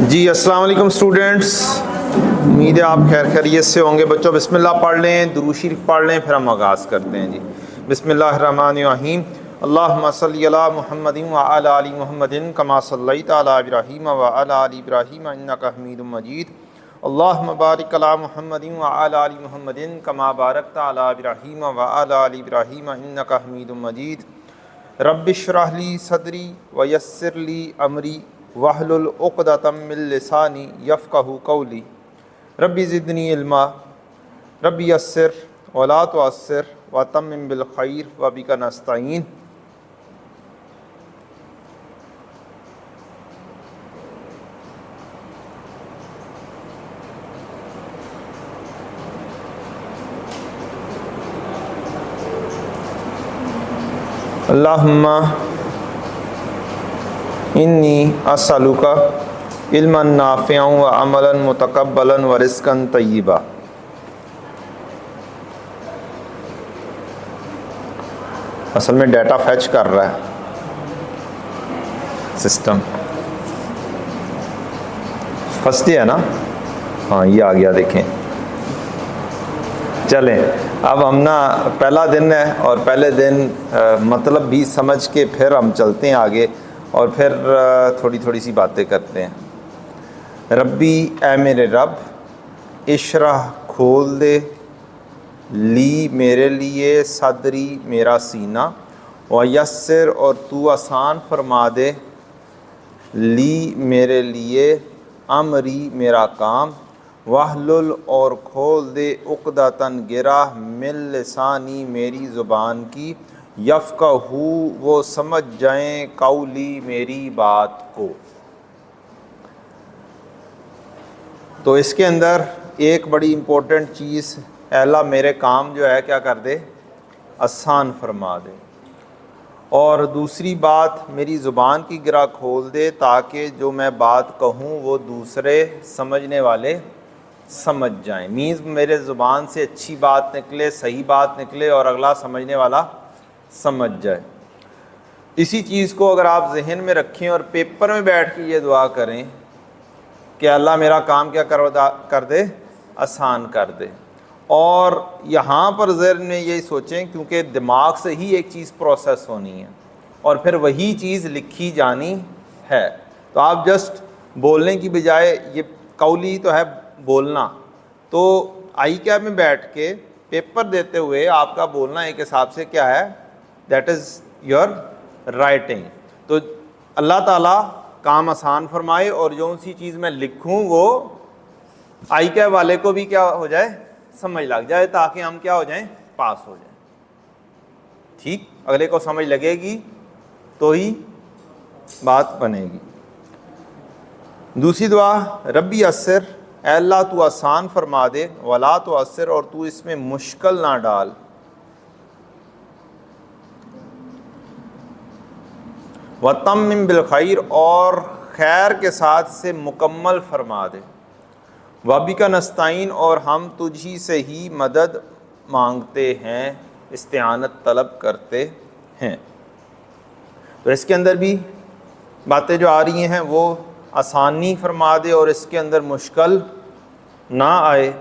जी अस्सलाम वालेकुम स्टूडेंट्स, उम्मीद है आप खैर खैरियत से होंगे। बच्चों बिस्मिल्लाह पढ़ लें, दुरूद शरीफ पढ़ लें, फिर हम आगाज़ करते हैं। जी बिस्मिल्लाहिर्रहमानिर्रहीम। अल्लाहुम्मा सल्ली अला मुहम्मदिन व अला आलि मुहम्मदिन कमा सल्लैता अला इब्राहीम व अला आलि इब्राहीम इन्नका हमीदुम मजीद। अल्लाहुम्मा बारिक अला मुहम्मदिन व अला आलि मुहम्मदिन कमा बारकता अला इब्राहीम व अला आलि इब्राहीम इन्नका हमीदुम मजीद। रब्बिश्रह ली सदरी व यस्सिर ली अमरी वहलुल उक़दतम मिन लिसानी यफ़क़हू क़ौली। रब्बी ज़िदनी इल्मा रब्बी यस्सिर वला तुअस्सिर व तम्मिम बिल खैर व बिका नस्तईन। अल्लाहुम्मा इन्नी अस्सअलुका इल्मन नाफ़िअन व अमलन मुतक़ब्बलन व रिज़्क़न तय्यिबा। असल में डाटा फैच कर रहा है सिस्टम। फर्स्ट है ना? हाँ, ये आ गया, देखें। चलें, अब हम ना पहला दिन है और पहले दिन मतलब भी समझ के फिर हम चलते हैं आगे और फिर थोड़ी थोड़ी सी बातें करते हैं। रब्बी ए मेरे रब, इशरह खोल दे, ली मेरे लिए, सदरी मेरा सीना, व यस्सिर और तू आसान फरमा दे, ली मेरे लिए, अमरी मेरा काम, वहलुल और खोल दे, उक़दतन गिरा, मिन लिसानी मेरी ज़ुबान की, यफ़क़हू वो समझ जाएं, कौली मेरी बात को। तो इसके अंदर एक बड़ी इम्पोर्टेंट चीज़, अल्लाह मेरे काम जो है क्या कर दे, आसान फरमा दे। और दूसरी बात, मेरी ज़ुबान की गिरा खोल दे ताकि जो मैं बात कहूँ वो दूसरे समझने वाले समझ जाएं। मीन्स मेरे ज़ुबान से अच्छी बात निकले, सही बात निकले और अगला समझने वाला समझ जाए। इसी चीज़ को अगर आप जहन में रखें और पेपर में बैठ के ये दुआ करें कि अल्लाह मेरा काम क्या कर दे, आसान कर दे। और यहाँ पर ज़हन में यही सोचें, क्योंकि दिमाग से ही एक चीज़ प्रोसेस होनी है और फिर वही चीज़ लिखी जानी है। तो आप जस्ट बोलने की बजाय, ये कौली तो है बोलना, तो आई कैब में बैठ के पेपर देते हुए आपका बोलना एक हिसाब से क्या है, दैट इज़ योर राइटिंग। तो अल्लाह ताला काम आसान फरमाए और जो सी चीज़ मैं लिखूं वो आई कैब वाले को भी क्या हो जाए, समझ लग जाए, ताकि हम क्या हो जाएं, पास हो जाएं। ठीक, अगले को समझ लगेगी तो ही बात बनेगी। दूसरी दुआ, रब्बी यस्सिर, अल्लाह तू आसान फरमा दे, वला तो असर और तू इसमें मुश्किल ना डाल, व तम्मिम बिल खैर और खैर के साथ से मुकम्मल फरमा दे, वबिका नस्ताइन और हम तुझी से ही मदद मांगते हैं, इस्तिआनत तलब करते हैं। तो इसके अंदर भी बातें जो आ रही हैं वो आसानी फरमा दे और इसके अंदर मुश्किल ना आए,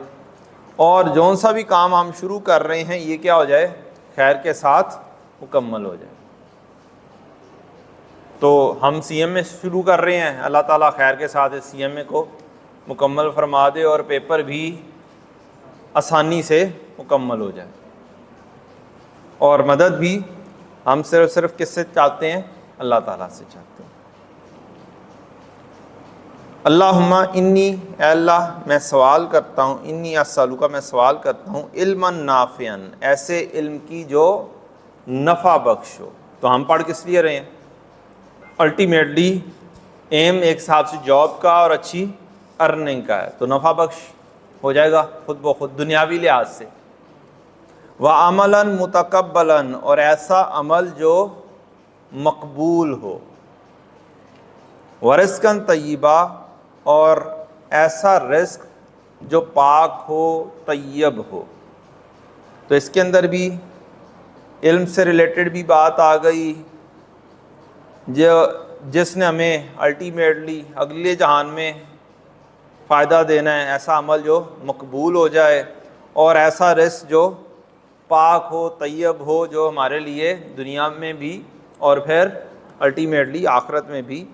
और जौन सा भी काम हम शुरू कर रहे हैं ये क्या हो जाए, खैर के साथ मुकम्मल हो जाए। तो हम सीएमए शुरू कर रहे हैं, अल्लाह ताला खैर के साथ इस सीएमए को मुकम्मल फरमा दे और पेपर भी आसानी से मुकम्मल हो जाए। और मदद भी हम सिर्फ किससे चाहते हैं, अल्लाह ताला से चाहते हैं। अल्लाहुम्मा इन्नी, अल्लाह मैं सवाल करता हूँ, इन्नी अस्सअलुका मैं सवाल करता हूँ, इल्मन नाफ़िअन ऐसे इल्म की जो नफ़ा बख्श हो। तो हम पढ़ किस लिए रहे हैं, अल्टीमेटली एम एक हिसाब से जॉब का और अच्छी अर्निंग का है, तो नफ़ा बख्श हो जाएगा खुद ब खुद दुनियावी लिहाज से। व अमलन मुतक़ब्बलन और ऐसा अमल जो मकबूल हो, व रिज़्क़न तय्यिबा और ऐसा रिज़्क़ जो पाक हो, तय्यब हो। तो इसके अंदर भी इल्म से रिलेटेड भी बात आ गई, जो जिसने हमें अल्टीमेटली अगले जहान में फ़ायदा देना है, ऐसा अमल जो मकबूल हो जाए, और ऐसा रिस्क जो पाक हो, तैयब हो, जो हमारे लिए दुनिया में भी और फिर अल्टीमेटली आखिरत में भी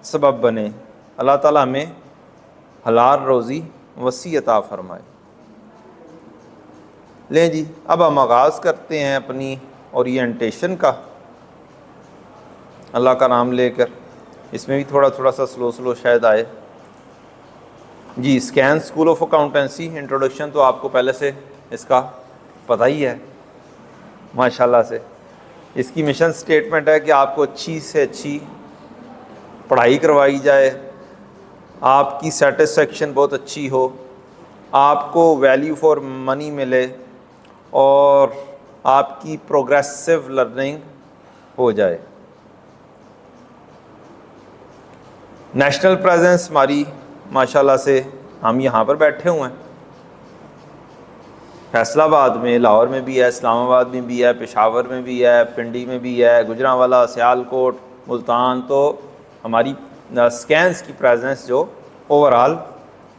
सबब बने। अल्लाह ताला हमें हलाल रोज़ी वसी अता फरमाए। लें जी, अब हम आगाज़ करते हैं अपनी ओरिएंटेशन का, अल्लाह का नाम लेकर। इसमें भी थोड़ा थोड़ा सा स्लो शायद आए जी। Scan School of Accountancy introduction तो आपको पहले से इसका पता ही है माशाल्लाह से। इसकी मिशन स्टेटमेंट है कि आपको अच्छी से अच्छी पढ़ाई करवाई जाए, आपकी सेटिस्फेक्शन बहुत अच्छी हो, आपको वैल्यू फॉर मनी मिले और आपकी प्रोग्रेसिव लर्निंग हो जाए। नेशनल प्रेजेंस हमारी माशाल्लाह से, हम यहाँ पर बैठे हुए हैं, फैसलाबाद में, लाहौर में भी है, इस्लामाबाद में भी है, पेशावर में भी है, पिंडी में भी है, गुजरांवाला, सियालकोट, मुल्तान। तो हमारी स्कैन्स की प्रेजेंस जो ओवरऑल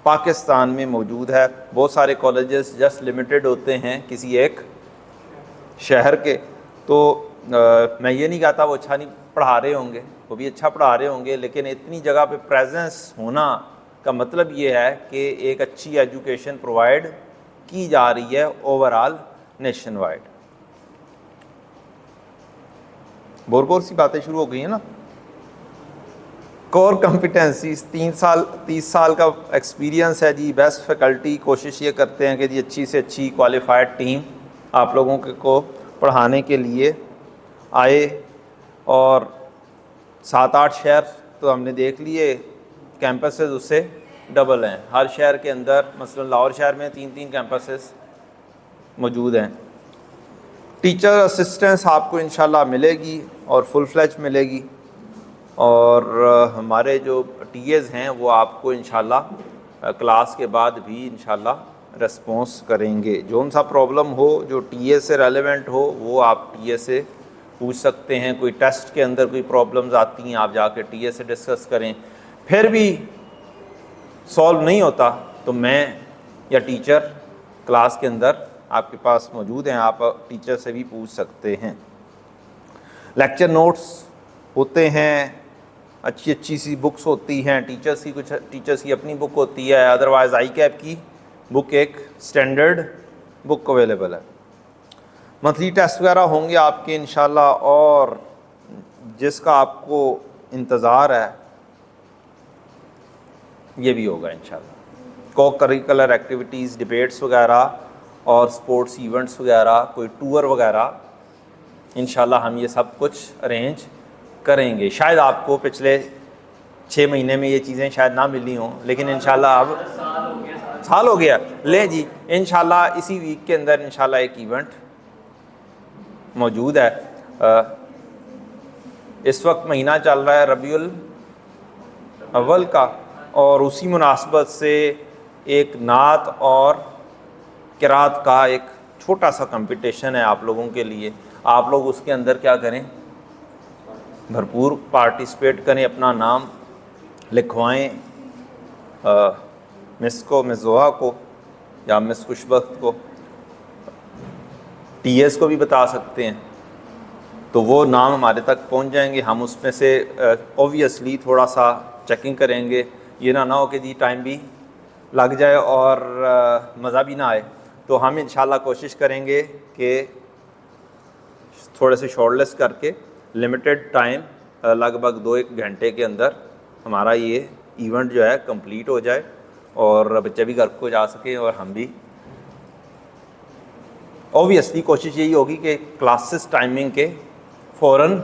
पाकिस्तान में मौजूद है। बहुत सारे कॉलेजेस जस्ट लिमिटेड होते हैं किसी एक शहर के। तो मैं ये नहीं कहता वो अच्छा नहीं पढ़ा रहे होंगे, वो भी अच्छा पढ़ा रहे होंगे, लेकिन इतनी जगह पे प्रेजेंस होना का मतलब ये है कि एक अच्छी एजुकेशन प्रोवाइड की जा रही है ओवरऑल नेशन वाइड। बोर सी बातें शुरू हो गई हैं ना। कोर कॉम्पिटेंसीज 30 साल का एक्सपीरियंस है जी। बेस्ट फैकल्टी, कोशिश ये करते हैं कि जी अच्छी से अच्छी क्वालिफाइड टीम आप लोगों को पढ़ाने के लिए आए। और 7-8 शहर तो हमने देख लिए, कैंपसेस उससे डबल हैं। हर शहर के अंदर मसलन लाहौर शहर में 3-3 कैंपसेस मौजूद हैं। टीचर असिस्टेंस आपको इंशाल्लाह मिलेगी और फुल फ्लैज मिलेगी। और हमारे जो टीएस हैं वो आपको इंशाल्लाह क्लास के बाद भी इंशाल्लाह रेस्पॉन्स करेंगे। जो उनसा प्रॉब्लम हो, जो टीएस से रेलेवेंट हो, वो आप टीएस से पूछ सकते हैं। कोई टेस्ट के अंदर कोई प्रॉब्लम्स आती हैं, आप जाके टीएस से डिस्कस करें। फिर भी सॉल्व नहीं होता तो मैं या टीचर क्लास के अंदर आपके पास मौजूद हैं, आप टीचर से भी पूछ सकते हैं। लेक्चर नोट्स होते हैं, अच्छी सी बुक्स होती हैं टीचर्स की, कुछ टीचर्स की अपनी बुक होती है, अदरवाइज़ आई कैप की बुक एक स्टैंडर्ड बुक अवेलेबल है। मंथली टेस्ट वगैरह होंगे आपके इंशाल्लाह, और जिसका आपको इंतज़ार है ये भी होगा इंशाल्लाह। को करिकुलर एक्टिविटीज़, डिबेट्स वगैरह और स्पोर्ट्स इवेंट्स वगैरह, कोई टूर वगैरह इंशाल्लाह हम ये सब कुछ अरेंज करेंगे। शायद आपको पिछले 6 महीने में ये चीज़ें शायद ना मिली हों, लेकिन इंशाल्लाह अब साल हो गया। ले जी, इंशाल्लाह इसी वीक के अंदर इंशाल्लाह एक इवेंट मौजूद है। इस वक्त महीना चल रहा है रबीउल अव्वल का, और उसी मुनासबत से एक नात और किरात का एक छोटा सा कंपटीशन है आप लोगों के लिए। आप लोग उसके अंदर क्या करें, भरपूर पार्टिसिपेट करें, अपना नाम लिखवाएं मिस जोहा को या मिस खुशबख्त को, टीएस को भी बता सकते हैं। तो वो नाम हमारे तक पहुंच जाएंगे। हम उसमें से ऑब्वियसली थोड़ा सा चेकिंग करेंगे, ये ना हो कि जी टाइम भी लग जाए और मज़ा भी ना आए। तो हम इंशाल्लाह कोशिश करेंगे कि थोड़े से शॉर्टलिस्ट करके लिमिटेड टाइम, लगभग 2-1 घंटे के अंदर हमारा ये इवेंट जो है कंप्लीट हो जाए और बच्चे भी घर को जा सकें और हम भी। ऑब्वियसली कोशिश यही होगी कि क्लासेस टाइमिंग के फ़ौरन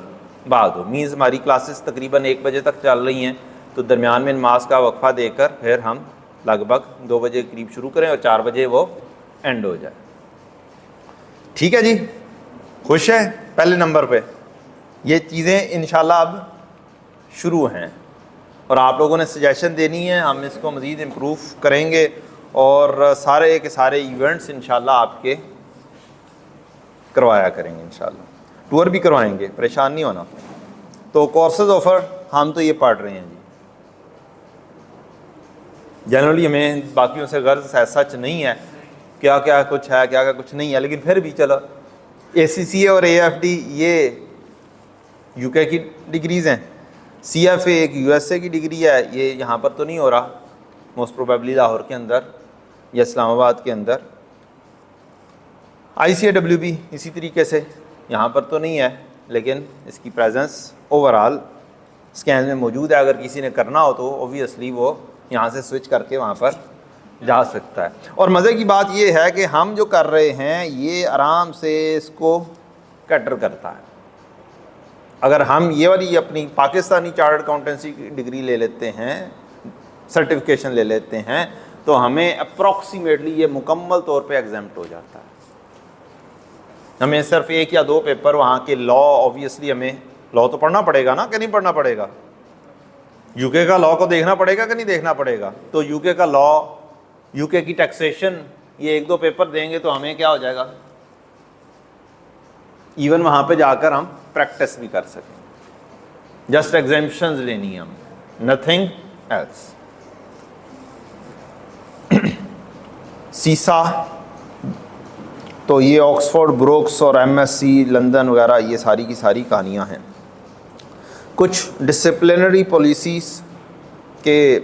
बाद हो। मीन्स हमारी क्लासेस तकरीबन 1 बजे तक चल रही हैं, तो दरमियान में नमाज का वक्फ़ा देकर फिर हम लगभग 2 बजे के करीब शुरू करें और 4 बजे वो एंड हो जाए। ठीक है जी, खुश है? पहले नंबर पे ये चीज़ें इंशाल्लाह अब शुरू हैं और आप लोगों ने सजेशन देनी है, हम इसको मज़ीद इम्प्रूव करेंगे और सारे के सारे इवेंट्स इंशाल्लाह आपके करवाया करेंगे। इंशाल्लाह टूर भी करवाएंगे, परेशान नहीं होना। तो कोर्सेज ऑफर हम तो ये पढ़ रहे हैं जी, जनरली हमें बाकियों से गर्ज है सच नहीं है, क्या क्या कुछ है क्या क्या कुछ नहीं है, लेकिन फिर भी चलो ACCA और AFD ये UK की डिग्रीज़ हैं, CFA एक USA की डिग्री है, ये यहाँ पर तो नहीं हो रहा, मोस्ट प्रोबेबली लाहौर के अंदर या इस्लामाबाद के अंदर। ICAW भी इसी तरीके से यहाँ पर तो नहीं है, लेकिन इसकी प्रेजेंस ओवरऑल स्कैन में मौजूद है। अगर किसी ने करना हो तो ओबियसली वो यहाँ से स्विच करके वहाँ पर जा सकता है। और मज़े की बात ये है कि हम जो कर रहे हैं ये आराम से इसको कैटर करता है। अगर हम ये वाली अपनी पाकिस्तानी चार्टर्ड अकाउंटेंसी की डिग्री ले लेते हैं, सर्टिफिकेशन ले लेते हैं, तो हमें अप्रॉक्सीमेटली ये मुकम्मल तौर पे एग्जाम्प्ट हो जाता है। हमें सिर्फ 1 या 2 पेपर वहाँ के लॉ, ऑब्वियसली हमें लॉ तो पढ़ना पड़ेगा ना, कि नहीं पढ़ना पड़ेगा? UK का लॉ को देखना पड़ेगा कि नहीं देखना पड़ेगा? तो UK का लॉ, UK की टैक्सेशन, ये 1-2 पेपर देंगे तो हमें क्या हो जाएगा, इवन वहाँ पे जाकर हम प्रैक्टिस भी कर सकें। जस्ट एग्जाम्पशंस लेनी है हम, नथिंग एल्स। सीसा, तो ये ऑक्सफोर्ड, ब्रुक्स और MSc लंदन वगैरह, ये सारी की सारी कहानियाँ हैं। कुछ डिसिप्लिनरी पॉलिसीज़ के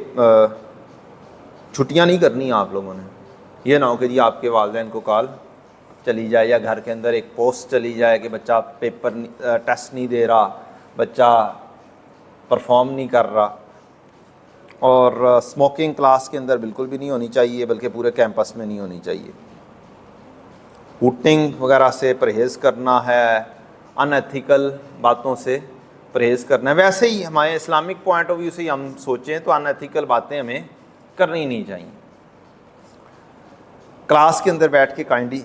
छुट्टियाँ नहीं करनी आप लोगों ने। ये ना हो कि जी आपके वालिदैन को कॉल चली जाए या घर के अंदर एक पोस्ट चली जाए कि बच्चा पेपर टेस्ट नहीं दे रहा, बच्चा परफॉर्म नहीं कर रहा। और स्मोकिंग क्लास के अंदर बिल्कुल भी नहीं होनी चाहिए, बल्कि पूरे कैंपस में नहीं होनी चाहिए। हुटिंग वगैरह से परहेज़ करना है, अनएथिकल बातों से परहेज़ करना है। वैसे ही हमारे इस्लामिक पॉइंट ऑफ व्यू से हम सोचें तो अनएथिकल बातें हमें करनी नहीं चाहिए। क्लास के अंदर बैठ के काइंडली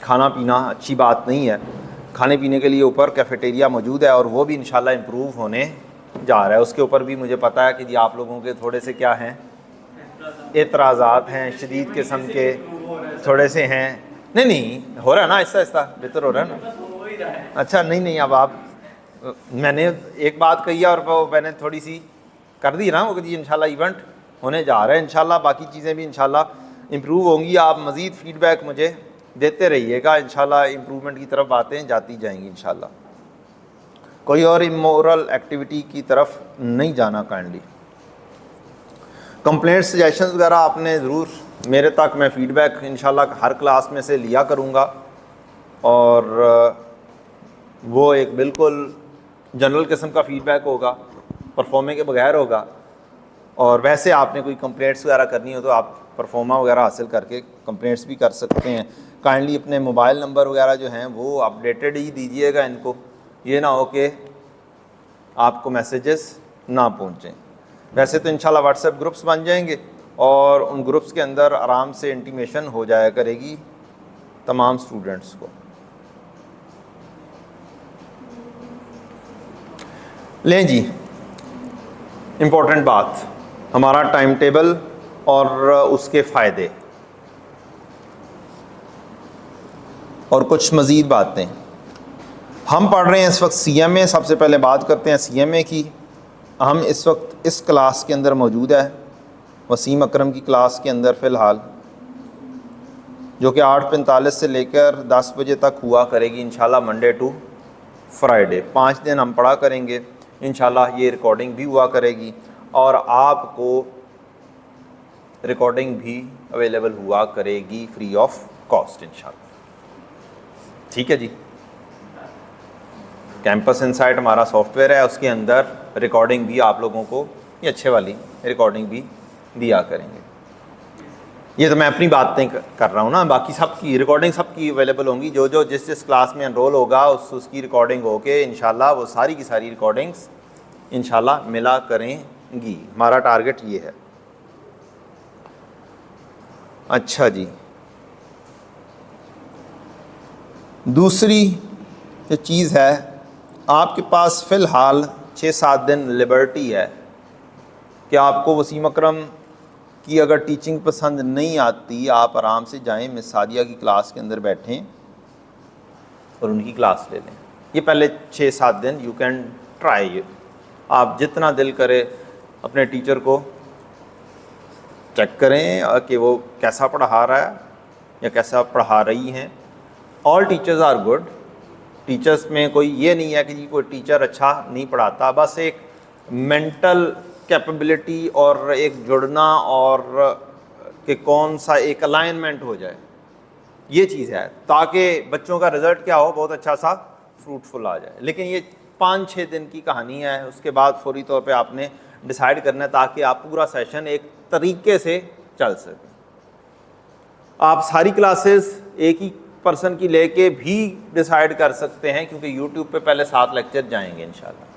खाना पीना अच्छी बात नहीं है। खाने पीने के लिए ऊपर कैफेटेरिया मौजूद है और वो भी इंशाल्लाह इम्प्रूव होने जा रहा है। उसके ऊपर भी मुझे पता है कि जी आप लोगों के थोड़े से क्या हैं, एतराज़ात हैं, शदीद किस्म के थोड़े से हैं। नहीं हो रहा है ना, आहिस्ता आहिस्ता बेहतर हो रहा है ना। अच्छा नहीं अब आप, मैंने एक बात कही है और वो मैंने थोड़ी सी कर दी ना वो कि जी इंशाल्लाह इवेंट होने जा रहा है, इंशाल्लाह बाकी चीज़ें भी इंशाल्लाह इम्प्रूव होंगी। आप मज़ीद फ़ीडबैक मुझे देते रहिएगा, इंशाल्लाह इम्प्रूवमेंट की तरफ बातें जाती जाएंगी इंशाल्लाह। कोई और इमोरल एक्टिविटी की तरफ नहीं जाना काइंडली। कंप्लेंट सजेशंस वगैरह आपने ज़रूर मेरे तक, मैं फ़ीडबैक इंशाल्लाह हर क्लास में से लिया करूँगा और वो एक बिल्कुल जनरल किस्म का फ़ीडबैक होगा, परफॉर्मे के बगैर होगा। और वैसे आपने कोई कंप्लेंट्स वगैरह करनी हो तो आप परफॉर्मा वगैरह हासिल करके कंप्लेंट्स भी कर सकते हैं। काइंडली अपने मोबाइल नंबर वगैरह जो हैं वो अपडेटेड ही दीजिएगा इनको, ये ना हो कि आपको मैसेजेस ना पहुँचें। वैसे तो इंशाल्लाह व्हाट्सएप ग्रुप्स बन जाएंगे और उन ग्रुप्स के अंदर आराम से इंटीमेशन हो जाया करेगी तमाम स्टूडेंट्स को। लें जी, इम्पोर्टेंट बात, हमारा टाइम टेबल और उसके फ़ायदे और कुछ मज़ीद बातें। हम पढ़ रहे हैं इस वक्त CMA। सबसे पहले बात करते हैं CMA की। हम इस वक्त इस क्लास के अंदर मौजूद है, वसीम अकरम की क्लास के अंदर फ़िलहाल, जो कि 8:45 से लेकर 10 बजे तक हुआ करेगी इंशाल्लाह, मंडे टू फ्राइडे। 5 दिन हम पढ़ा करेंगे इंशाल्लाह। ये रिकॉर्डिंग भी हुआ करेगी और आपको रिकॉर्डिंग भी अवेलेबल हुआ करेगी फ्री ऑफ कॉस्ट इंशाल्लाह। ठीक है जी। कैंपस इनसाइट हमारा सॉफ्टवेयर है, उसके अंदर रिकॉर्डिंग भी आप लोगों को, ये अच्छे वाली रिकॉर्डिंग भी दिया करेंगे। ये तो मैं अपनी बातें कर रहा हूँ ना, बाकी सबकी रिकॉर्डिंग सबकी अवेलेबल होंगी। जो जो जिस क्लास में एनरोल होगा उसकी रिकॉर्डिंग होके इंशाल्लाह वो सारी की सारी रिकॉर्डिंग्स इंशाल्लाह मिला करेंगी। हमारा टारगेट ये है। अच्छा जी, दूसरी जो चीज़ है, आपके पास फ़िलहाल 6-7 दिन लिबर्टी है कि आपको वसीम अकरम की अगर टीचिंग पसंद नहीं आती, आप आराम से जाएं मिस सादिया की क्लास के अंदर बैठें और उनकी क्लास ले लें। ये पहले 6-7 दिन यू कैन ट्राई, आप जितना दिल करे अपने टीचर को चेक करें कि वो कैसा पढ़ा रहा है या कैसा पढ़ा रही हैं। All teachers are good, teachers में कोई ये नहीं है कि जी कोई टीचर अच्छा नहीं पढ़ाता, बस एक मेंटल कैपेबिलिटी और एक जुड़ना और कि कौन सा एक अलाइनमेंट हो जाए, ये चीज़ है, ताकि बच्चों का रिज़ल्ट क्या हो, बहुत अच्छा सा फ्रूटफुल आ जाए। लेकिन ये 5-6 दिन की कहानी है, उसके बाद फौरी तौर पे आपने डिसाइड करना है ताकि आप पूरा सेशन एक तरीके से चल सके। आप सारी क्लासेस एक ही पर्सन की लेके भी डिसाइड कर सकते हैं, क्योंकि यूट्यूब पे पहले 7 लेक्चर जाएंगे इंशाल्लाह।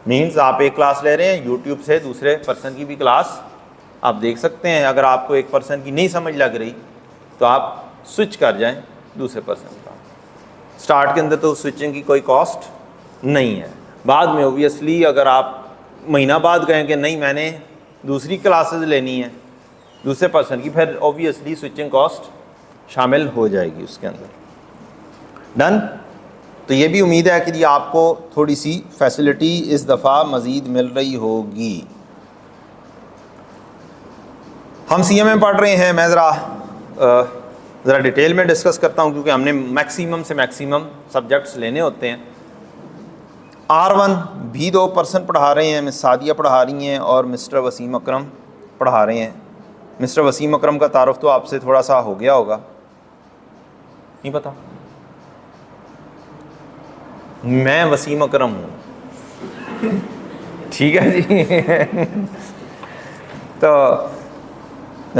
मीन्स आप एक क्लास ले रहे हैं, यूट्यूब से दूसरे पर्सन की भी क्लास आप देख सकते हैं। अगर आपको एक पर्सन की नहीं समझ लग रही तो आप स्विच कर जाएं दूसरे पर्सन का। स्टार्ट के अंदर तो स्विचिंग की कोई कॉस्ट नहीं है, बाद में ओबियसली अगर आप महीना बाद कहें कि नहीं मैंने दूसरी क्लासेस लेनी है दूसरे पर्सन की, फिर ओबियसली स्विचिंग कॉस्ट शामिल हो जाएगी उसके अंदर। डन। तो ये भी उम्मीद है कि जी आपको थोड़ी सी फैसिलिटी इस दफ़ा मज़ीद मिल रही होगी। हम सीएम में पढ़ रहे हैं, मैं ज़रा डिटेल में डिस्कस करता हूँ क्योंकि हमने मैक्सिमम से मैक्सिमम सब्जेक्ट्स लेने होते हैं। R1 भी 2 पर्सन पढ़ा रहे हैं, मिस सादिया पढ़ा रही हैं और मिस्टर वसीम अकरम पढ़ा रहे हैं। मिस्टर वसीम अकरम का तारुफ तो आपसे थोड़ा सा हो गया होगा, नहीं पता? मैं वसीम अकरम हूँ, ठीक है जी। तो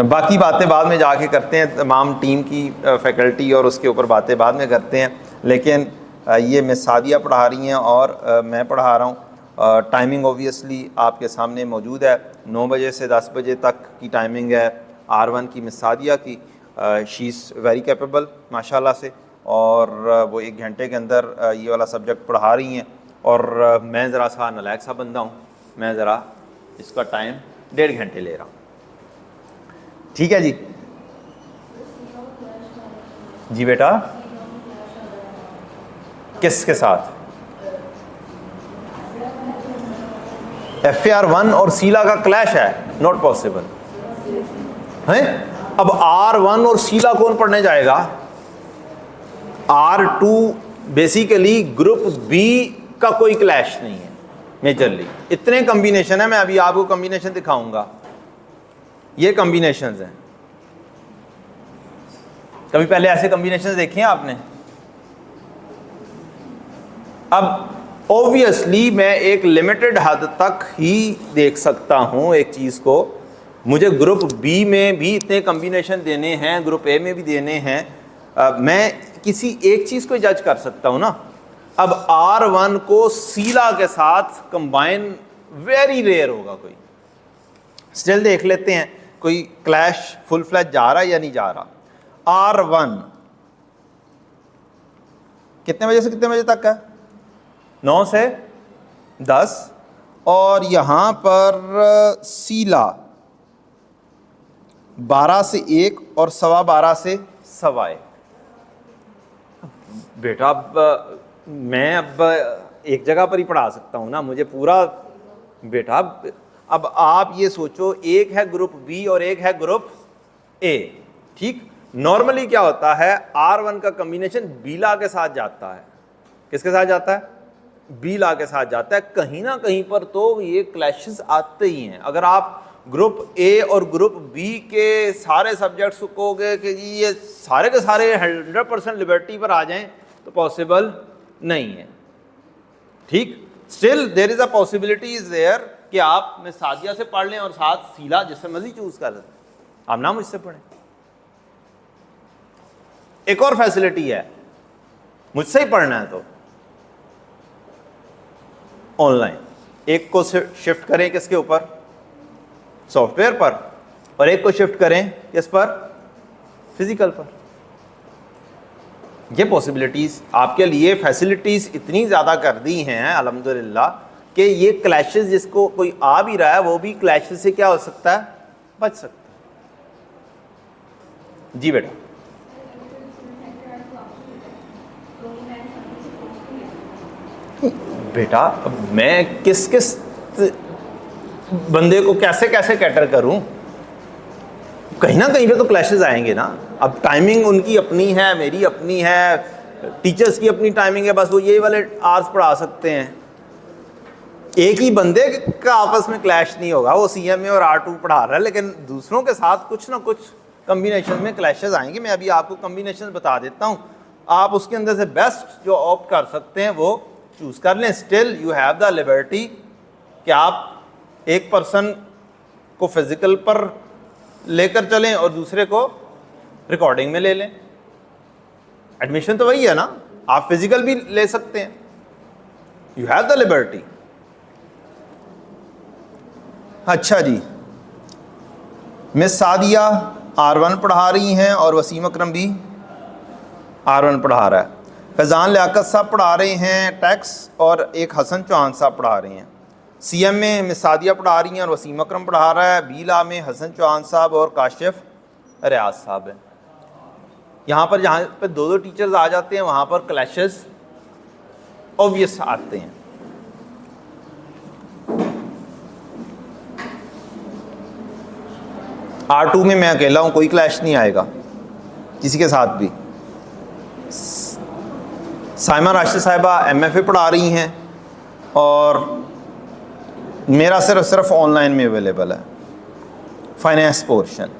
बाकी बातें बाद में जाके करते हैं, तमाम टीम की फैकल्टी और उसके ऊपर बातें बाद में करते हैं। लेकिन ये मिस सादिया पढ़ा रही हैं और मैं पढ़ा रहा हूँ। टाइमिंग ओबियसली आपके सामने मौजूद है, 9 बजे से 10 बजे तक की टाइमिंग है R1 की मिस सादिया की। शी इज़ वेरी कैपेबल माशाल्लाह से, और वो 1 घंटे के अंदर ये वाला सब्जेक्ट पढ़ा रही हैं। और मैं ज़रा सा नालायक सा बंदा हूँ, मैं ज़रा इसका टाइम 1.5 घंटे ले रहा हूँ। ठीक है जी। जी बेटा, किसके साथ? FAR1 और सीला का क्लैश है, नॉट पॉसिबल है। अब R1 और सीला कौन पढ़ने जाएगा? R2 बेसिकली ग्रुप बी का कोई क्लैश नहीं है मेजरली। इतने कॉम्बिनेशन है, मैं अभी आपको कॉम्बिनेशन दिखाऊंगा। ये कॉम्बिनेशंस हैं, कभी पहले ऐसे कॉम्बिनेशंस देखे हैं आपने? अब ऑब्वियसली मैं एक लिमिटेड हद तक ही देख सकता हूं एक चीज़ को। मुझे ग्रुप बी में भी इतने कॉम्बिनेशन देने हैं, ग्रुप ए में भी देने हैं। मैं किसी एक चीज़ को जज कर सकता हूं ना। अब R1 को सीला के साथ कंबाइन वेरी रेयर होगा कोई। स्टिल देख लेते हैं कोई क्लैश फुल फ्लैश जा रहा है या नहीं जा रहा। R1 कितने बजे से कितने बजे तक है? 9 से 10। और यहां पर सीला 12 से 1 और 12:15 से 1:15। बेटा अब मैं एक जगह पर ही पढ़ा सकता हूं ना, मुझे पूरा। बेटा अब आप ये सोचो, एक है ग्रुप बी और एक है ग्रुप ए, ठीक? नॉर्मली क्या होता है, R1 का कॉम्बिनेशन बीला के साथ जाता है। किसके साथ जाता है? बीला के साथ जाता है। कहीं ना कहीं पर तो ये क्लैशेस आते ही हैं। अगर आप ग्रुप ए और ग्रुप बी के सारे सब्जेक्ट्स कहोगे कि जी ये सारे के सारे 100% लिबर्टी पर आ जाएं, तो पॉसिबल नहीं है, ठीक? Still there is a possibility is there कि आप में सादिया से पढ़ लें और साथ सीला जिससे मर्जी चूज कर लें, आप ना मुझसे पढ़ें। एक और फैसिलिटी है, मुझसे ही पढ़ना है तो ऑनलाइन। एक को शिफ्ट करें किसके ऊपर? सॉफ्टवेयर पर, और एक को शिफ्ट करें किस पर? फिजिकल पर। ये पॉसिबिलिटीज आपके लिए फैसिलिटीज इतनी ज़्यादा कर दी हैं अल्हम्दुलिल्लाह कि ये क्लैशेस जिसको कोई आ भी रहा है वो भी क्लैशेस से क्या हो सकता है? बच सकता है। जी बेटा, बेटा अब मैं किस किस बंदे को कैसे कैसे कैटर करूं, कहीं ना कहीं पे तो क्लैशेस आएंगे ना। अब टाइमिंग उनकी अपनी है, मेरी अपनी है, टीचर्स की अपनी टाइमिंग है, बस वो यही वाले आवर्स पढ़ा सकते हैं। एक ही बंदे का आपस में क्लैश नहीं होगा, वो CMA और R2 पढ़ा रहा है, लेकिन दूसरों के साथ कुछ ना कुछ कम्बिनेशन में क्लैशेस आएंगे। मैं अभी आपको कम्बिनेशन बता देता हूँ, आप उसके अंदर से बेस्ट जो ऑप्ट कर सकते हैं वो चूज कर लें। Still you have the liberty कि आप एक पर्सन को फिजिकल पर लेकर चलें और दूसरे को रिकॉर्डिंग में ले लें। एडमिशन तो वही है ना, आप फिजिकल भी ले सकते हैं, यू हैव द लिबर्टी। अच्छा जी, मिस सादिया R1 पढ़ा रही हैं और वसीम अकरम भी R1 पढ़ा रहा है। फैज़ान लियाकत साहब पढ़ा रहे हैं टैक्स और एक हसन चौहान साहब पढ़ा रहे हैं। CMA मिस सादिया पढ़ा रही हैं और वसीम अकरम पढ़ा रहा है। बीला में हसन चौहान साहब और काशिफ रियाज साहब हैं। यहाँ पर जहाँ पे दो दो टीचर्स आ जाते हैं वहाँ पर क्लैशेस ऑब्वियस आते हैं। R2 में मैं अकेला हूँ, कोई क्लैश नहीं आएगा किसी के साथ भी। साइमा राशिद साहिबा MFA पढ़ा रही हैं और मेरा सिर्फ ऑनलाइन में अवेलेबल है फाइनेंस पोर्शन।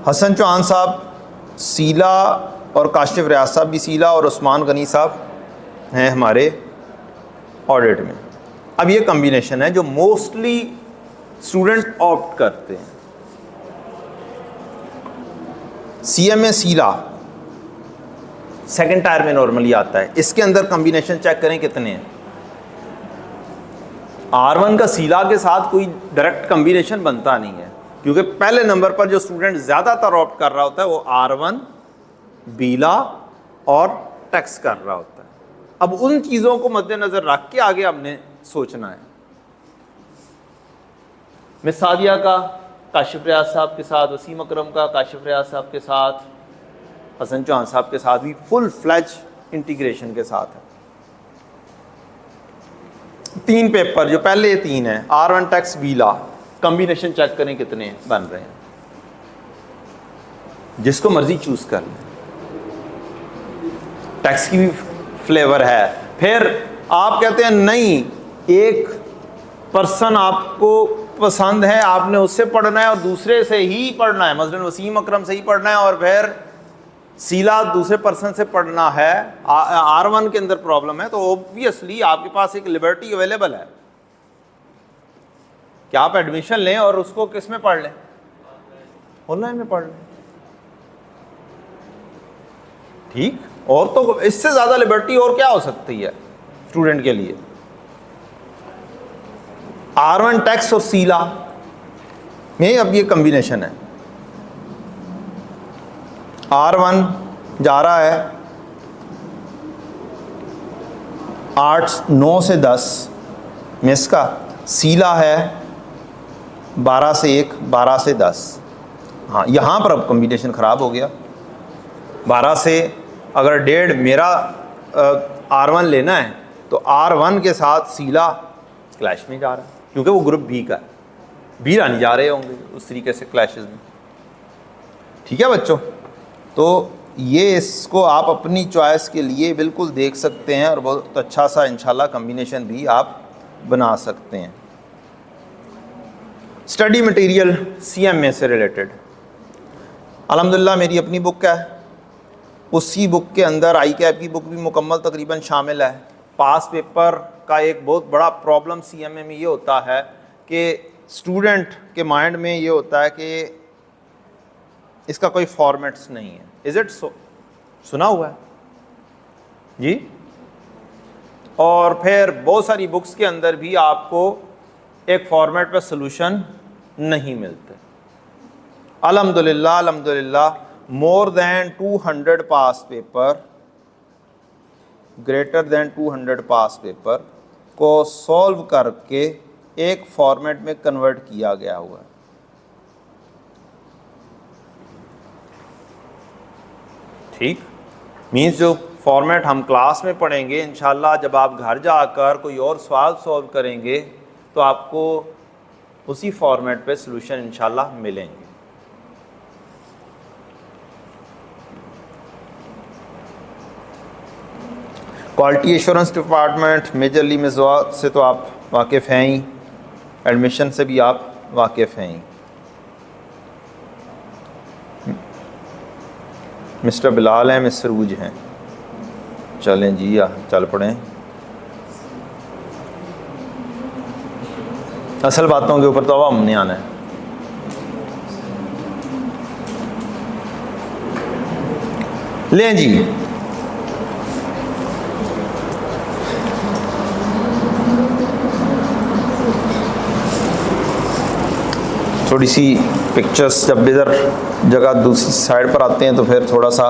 हसन चौहान साहब सीला और काशिफ रियाज साहब भी सीला और उस्मान गनी साहब हैं हमारे ऑडिट में। अब ये कम्बिनेशन है जो मोस्टली स्टूडेंट ऑप्ट करते हैं। CMA सीला सेकंड टायर में नॉर्मली आता है। इसके अंदर कम्बिनेशन चेक करें कितने हैं। R1 का सीला के साथ कोई डायरेक्ट कम्बिनेशन बनता नहीं है, क्योंकि पहले नंबर पर जो स्टूडेंट ज़्यादातर ऑप्ट कर रहा होता है वो R1 बीला और टैक्स कर रहा होता है। अब उन चीज़ों को मद्देनज़र रख के आगे हमने सोचना है। मिस सादिया का काशिफ रियाज साहब के साथ, वसीम अकरम का काशिफ रियाज साहब के साथ, हसन चौहान साहब के साथ भी फुल फ्लैज इंटीग्रेशन के साथ है। 3 पेपर जो पहले 3 है, R1 टैक्स बीला, कॉम्बिनेशन चेक करें कितने बन रहे हैं, जिसको मर्जी चूज कर लें। टैक्स की भी फ्लेवर है। फिर आप कहते हैं नहीं, एक पर्सन आपको पसंद है, आपने उससे पढ़ना है और दूसरे से ही पढ़ना है, मसलन वसीम अकरम से ही पढ़ना है और फिर सीला दूसरे पर्सन से पढ़ना है, R1 के अंदर प्रॉब्लम है, तो ऑब्वियसली आपके पास एक लिबर्टी अवेलेबल है कि आप एडमिशन लें और उसको किस में पढ़ लें, ऑनलाइन में पढ़ लें। ठीक, और तो इससे ज़्यादा लिबर्टी और क्या हो सकती है स्टूडेंट के लिए। R1 टैक्स और सीला में अब ये कम्बिनेशन है। R1 जा रहा है 8 9 से 10 मिस का, सीला है 12 से 1 12 से 10। हाँ, यहाँ पर अब कम्बिनेशन ख़राब हो गया। 12 से अगर 1.5 मेरा R1 लेना है तो R1 के साथ सीला क्लैश में जा रहा है, क्योंकि वो ग्रुप B का है, B नहीं जा रहे होंगे उस तरीके से क्लैशेस में। ठीक है बच्चों, तो ये इसको आप अपनी चॉइस के लिए बिल्कुल देख सकते हैं और बहुत अच्छा सा इंशाल्लाह कम्बिनेशन भी आप बना सकते हैं। स्टडी मटेरियल CMA से रिलेटेड अल्हम्दुलिल्लाह मेरी अपनी बुक है, उसी बुक के अंदर ICAP की बुक भी मुकम्मल तकरीबन शामिल है। पास पेपर का एक बहुत बड़ा प्रॉब्लम CMA में ये होता है कि स्टूडेंट के माइंड में ये होता है कि इसका कोई फॉर्मेट्स नहीं है। Is it so? सुना हुआ है जी। और फिर बहुत सारी बुक्स के अंदर भी आपको एक फॉर्मेट पे सॉल्यूशन नहीं मिलते। अल्हम्दुलिल्लाह अल्हम्दुलिल्लाह मोर देन 200 पास पेपर, ग्रेटर देन 200 पास पेपर को सॉल्व करके एक फॉर्मेट में कन्वर्ट किया गया हुआ है। ठीक, मीन्स जो फॉर्मेट हम क्लास में पढ़ेंगे इंशाल्लाह, जब आप घर जाकर कोई और सवाल सॉल्व करेंगे तो आपको उसी फॉर्मेट पे सॉल्यूशन इंशाल्लाह मिलेंगे। क्वालिटी एश्योरेंस डिपार्टमेंट मेजरली मिसवा से तो आप वाकिफ़ हैं ही, एडमिशन से भी आप वाकिफ़ हैं ही। मिस्टर बिलाल हैं, मिस्टर रूज हैं। चलें जी, चल पड़ें। असल बातों के ऊपर तो अब हमने आना है। लें जी, थोड़ी सी पिक्चर्स जब इधर जगह दूसरी साइड पर आते हैं तो फिर थोड़ा सा।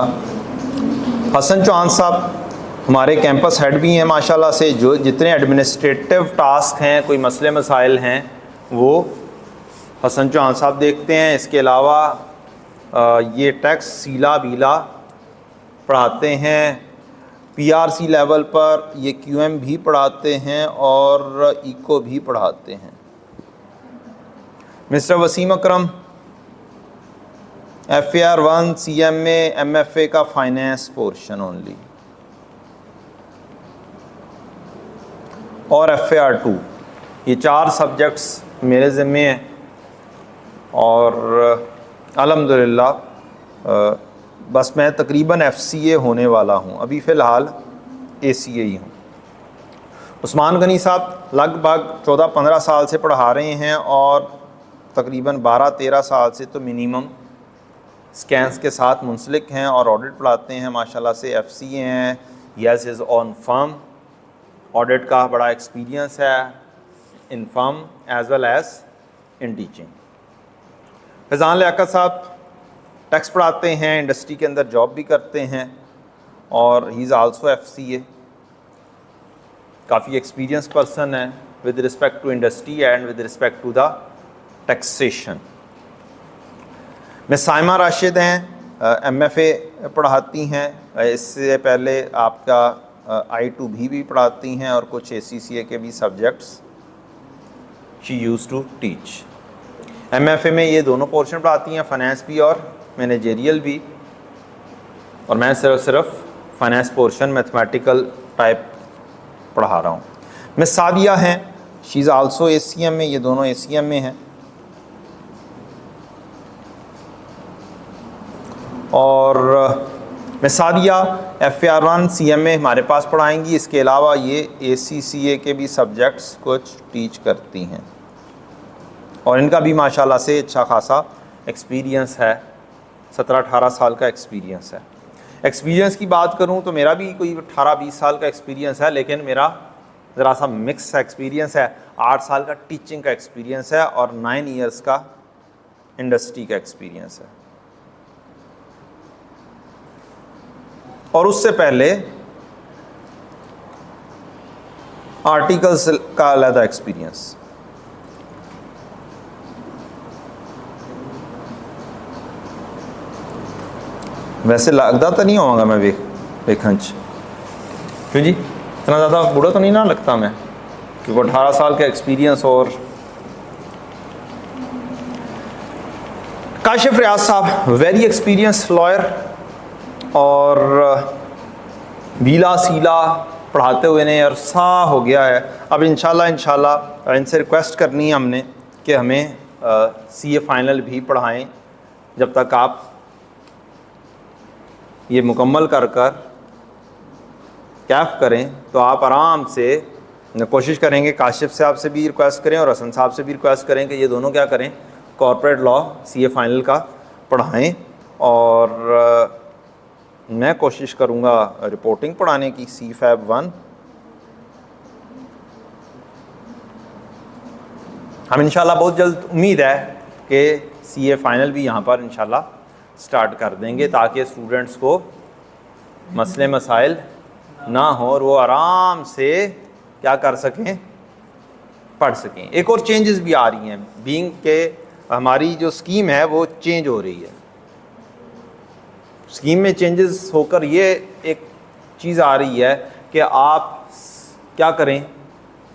हसन चौहान साहब हमारे कैंपस हेड भी हैं माशाल्लाह से। जो जितने एडमिनिस्ट्रेटिव टास्क हैं, कोई मसले मसाइल हैं, वो हसन चौहान साहब देखते हैं। इसके अलावा ये टैक्स सीला बीला पढ़ाते हैं। पीआरसी लेवल पर ये क्यूएम भी पढ़ाते हैं और इको भी पढ़ाते हैं। मिस्टर वसीम अकरम FAR 1 CMA MFA का फाइनेंस पोर्शन ओनली और FAR 2, ये 4 सब्जेक्ट्स मेरे ज़िम्मे हैं। और अल्हम्दुलिल्लाह बस मैं तकरीबन FCA होने वाला हूँ, अभी फ़िलहाल ACA ही हूँ। उस्मान गनी साहब लगभग 14-15 साल से पढ़ा रहे हैं और तकरीबन 12-13 साल से तो मिनिमम स्कैंस के साथ मुंसलिक हैं और ऑडिट पढ़ाते हैं माशाल्लाह से। FCA हैं, yes is own firm, audit का बड़ा एक्सपीरियंस है in firm as well as in teaching. Faizan Liaquat साहब टैक्स पढ़ाते हैं, इंडस्ट्री के अंदर जॉब भी करते हैं और ही इज़ आल्सो FCA। काफ़ी एक्सपीरियंस पर्सन है with respect to industry and with respect to the taxation. Miss Saima Rashid हैं, MFA पढ़ाती हैं। इससे पहले आपका I2B भी पढ़ाती हैं और कुछ ACCA के भी subjects she use to teach. MFA में ये दोनों पोर्शन पढ़ाती हैं, फाइनेंस भी और मैनेजेरियल भी। और मैं सिर्फ फाइनेंस पोर्शन मैथमेटिकल टाइप पढ़ा रहा हूँ। मिस सादिया हैं, शी इज़ आल्सो ACM में, ये दोनों ACM में हैं। और मिस सादिया FAR 1 CMA हमारे पास पढ़ाएंगी। इसके अलावा ये ACCA के भी सब्जेक्ट्स कुछ टीच करती हैं और इनका भी माशाल्लाह से अच्छा खासा एक्सपीरियंस है, 17-18 साल का एक्सपीरियंस है। एक्सपीरियंस की बात करूं तो मेरा भी कोई 18-20 साल का एक्सपीरियंस है, लेकिन मेरा ज़रा सा मिक्स एक्सपीरियंस है। 8 साल का टीचिंग का एक्सपीरियंस है और 9 ईयर्स का इंडस्ट्री का एक्सपीरियंस है। और उससे पहले आर्टिकल्स का अलग एक्सपीरियंस। वैसे लगता तो नहीं होगा मैं वेखंच, क्यों जी इतना ज़्यादा बूढ़ा तो नहीं ना लगता मैं, क्योंकि 18 साल का एक्सपीरियंस। और काशिफ रियाज साहब वेरी एक्सपीरियंस लॉयर और बीला सीला पढ़ाते हुए ने अरसा हो गया है। अब इंशाल्लाह इनसे रिक्वेस्ट करनी है हमने कि हमें CA फाइनल भी पढ़ाएं। जब तक आप ये मुकम्मल कर कैफ करें तो आप आराम से कोशिश करेंगे। काशिफ साहब से भी रिक्वेस्ट करें और हसन साहब से भी रिक्वेस्ट करें कि ये दोनों क्या करें, कॉर्पोरेट लॉ CA फाइनल का पढ़ाएं। और मैं कोशिश करूँगा रिपोर्टिंग पढ़ाने की CFAB 1। हम इंशाल्लाह बहुत जल्द उम्मीद है कि CA फाइनल भी यहाँ पर इंशाल्लाह स्टार्ट कर देंगे ताकि स्टूडेंट्स को मसले मसाइल ना हो और वो आराम से क्या कर सकें, पढ़ सकें। एक और चेंजेस भी आ रही हैं, बीइंग के हमारी जो स्कीम है वो चेंज हो रही है। स्कीम में चेंजेस होकर ये एक चीज़ आ रही है कि आप क्या करें,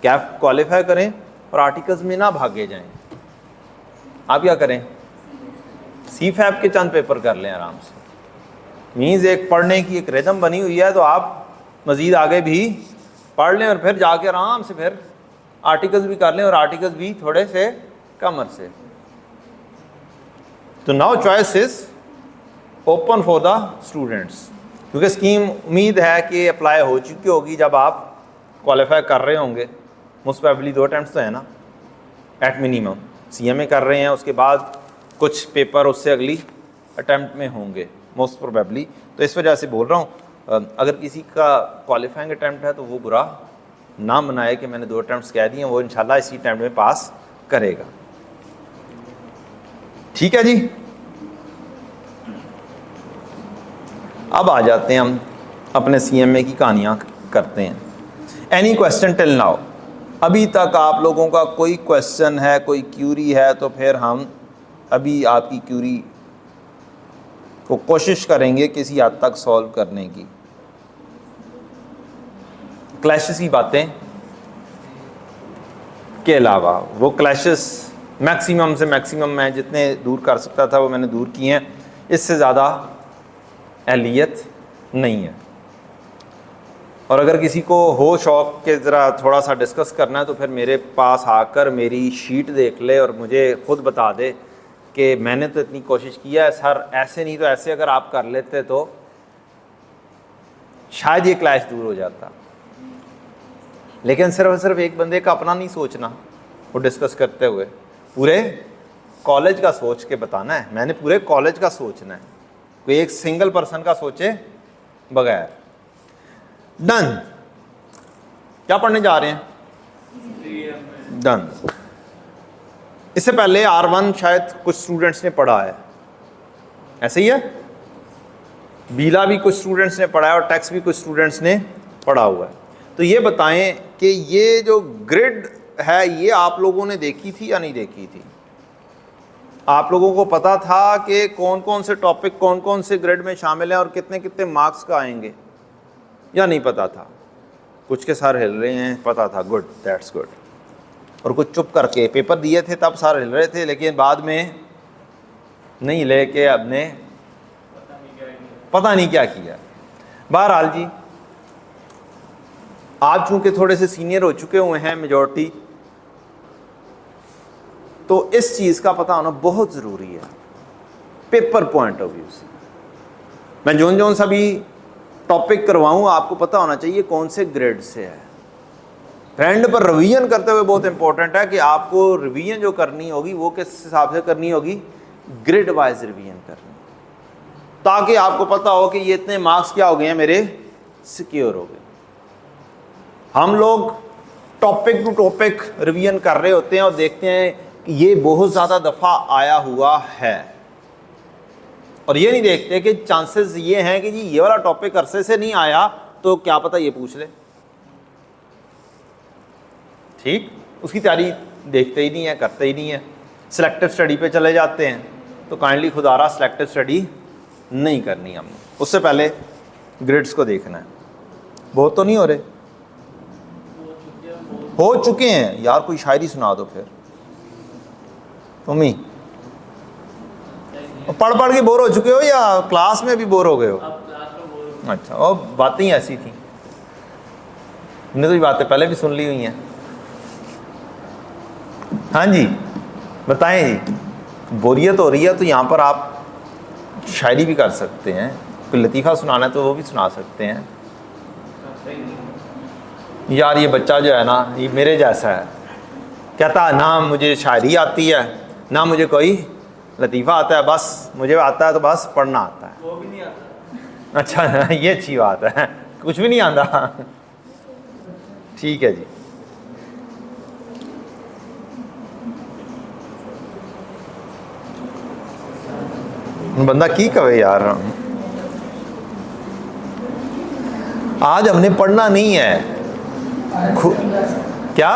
कैफ क्वालिफाई करें और आर्टिकल्स में ना भागे जाएं। आप क्या करें, CFAP के चंद पेपर कर लें आराम से। मीन्स एक पढ़ने की एक रिदम बनी हुई है, तो आप मज़ीद आगे भी पढ़ लें और फिर जाके आराम से फिर आर्टिकल्स भी कर लें, और आर्टिकल्स भी थोड़े से कम अरसे। तो now choice is open for the students, क्योंकि स्कीम उम्मीद है कि अप्लाई हो चुकी होगी जब आप क्वालिफाई कर रहे होंगे। मोस्ट प्रोबेबली 2 अटैम्प्ट्स तो है ना एट मिनिमम, CMA कर रहे हैं, उसके बाद कुछ पेपर उससे अगली अटैम्प्ट में होंगे मोस्ट प्रोबेबली। तो इस वजह से बोल रहा हूँ, अगर किसी का क्वालिफाइंग अटैम्प्ट है तो वो बुरा ना मनाए कि मैंने 2 अटैम्प्ट्स कह दिए, वो इंशाल्लाह इसी अटैम्प्ट में पास करेगा। ठीक है जी। अब आ जाते हैं हम अपने CMA की कहानियाँ करते हैं। एनी क्वेश्चन टिल नाउ, अभी तक आप लोगों का कोई क्वेश्चन है, कोई क्यूरी है, तो फिर हम अभी आपकी क्यूरी को कोशिश करेंगे किसी हद तक सॉल्व करने की। क्लैशेस की बातें के अलावा, वो क्लैशेस मैक्सिमम से मैक्सिमम मैं जितने दूर कर सकता था वो मैंने दूर किए हैं, इससे ज़्यादा अहलियत नहीं है। और अगर किसी को हो शौक़ के ज़रा थोड़ा सा डिस्कस करना है तो फिर मेरे पास आकर मेरी शीट देख ले और मुझे ख़ुद बता दे कि मैंने तो इतनी कोशिश किया है सर, ऐसे नहीं तो ऐसे अगर आप कर लेते तो शायद ये क्लैश दूर हो जाता। लेकिन सिर्फ और सिर्फ एक बंदे का अपना नहीं सोचना, वो डिस्कस करते हुए पूरे कॉलेज का सोच के बताना है। मैंने पूरे कॉलेज का सोचना है, कोई एक सिंगल पर्सन का सोचे बगैर। डन। क्या पढ़ने जा रहे हैं? डन। इससे पहले R1 शायद कुछ स्टूडेंट्स ने पढ़ा है, ऐसे ही है। बीला भी कुछ स्टूडेंट्स ने पढ़ा है और टेक्स्ट भी कुछ स्टूडेंट्स ने पढ़ा हुआ है। तो ये बताएं कि ये जो ग्रिड है ये आप लोगों ने देखी थी या नहीं देखी थी? आप लोगों को पता था कि कौन कौन से टॉपिक कौन कौन से ग्रेड में शामिल हैं और कितने कितने मार्क्स का आएंगे, या नहीं पता था? कुछ के सर हिल रहे हैं, पता था, गुड, दैट्स गुड। और कुछ चुप करके पेपर दिए थे तब सर हिल रहे थे, लेकिन बाद में नहीं लेके अपने पता नहीं क्या किया। बहरहाल जी, आप चूंकि थोड़े से सीनियर हो चुके हुए हैं मेजॉरिटी, तो इस चीज़ का पता होना बहुत ज़रूरी है पेपर पॉइंट ऑफ व्यू से। मैं जोन जोन सा भी टॉपिक करवाऊँ आपको पता होना चाहिए कौन से ग्रेड से है। फ्रेंड पर रिवीजन करते हुए बहुत इंपॉर्टेंट है कि आपको रिवीजन जो करनी होगी वो किस हिसाब से करनी होगी, ग्रेड वाइज रिवीजन करनी, ताकि आपको पता हो कि ये इतने मार्क्स क्या हो गए हैं मेरे, सिक्योर हो गए। हम लोग टॉपिक टू टॉपिक रिवीजन कर रहे होते हैं और देखते हैं कि ये बहुत ज़्यादा दफ़ा आया हुआ है, और ये नहीं देखते कि चांसेस ये हैं कि जी ये वाला टॉपिक अरसे से नहीं आया तो क्या पता ये पूछ ले। ठीक, उसकी तैयारी देखते ही नहीं है, करते ही नहीं है, सिलेक्टिव स्टडी पे चले जाते हैं। तो काइंडली खुदारा सिलेक्टिव स्टडी नहीं करनी हमने, उससे पहले ग्रेड्स को देखना है। बहुत तो नहीं हो रहे, हो चुके हैं यार। कोई शायरी सुना दो फिर। तुम पढ़ पढ़ के बोर हो चुके हो या क्लास में भी बोर हो गए हो? अच्छा, और बातें ही ऐसी थी, हमने तो ये बातें पहले भी सुन ली हुई हैं। हाँ जी बताएं जी, बोरियत हो रही है तो यहाँ पर आप शायरी भी कर सकते हैं, कोई लतीफ़ा सुनाना है तो वो भी सुना सकते हैं। यार ये बच्चा जो है ना, ये मेरे जैसा है, कहता है ना मुझे शायरी आती है ना मुझे कोई लतीफ़ा आता है, बस मुझे आता है तो बस पढ़ना आता है। वो भी नहीं आता। अच्छा ये अच्छी बात है, कुछ भी नहीं आता। ठीक है जी। बंदा की कहे यार, आज हमने पढ़ना नहीं है। क्या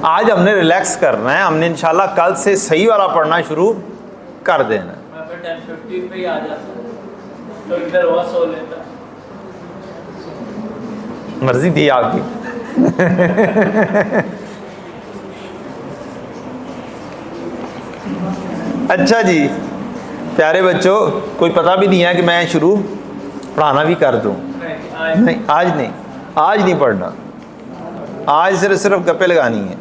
आज हमने रिलैक्स करना है, हमने इंशाल्लाह कल से सही वाला पढ़ना शुरू कर देना। मैं 10:15 पे ही आ जाता तो इधर वो सो लेता। मर्जी थी आपकी। अच्छा जी, प्यारे बच्चों, कोई पता भी नहीं है कि मैं शुरू पढ़ाना भी कर दूं? नहीं, आज नहीं, आज नहीं पढ़ना। आज सिर्फ गप्पे लगानी है।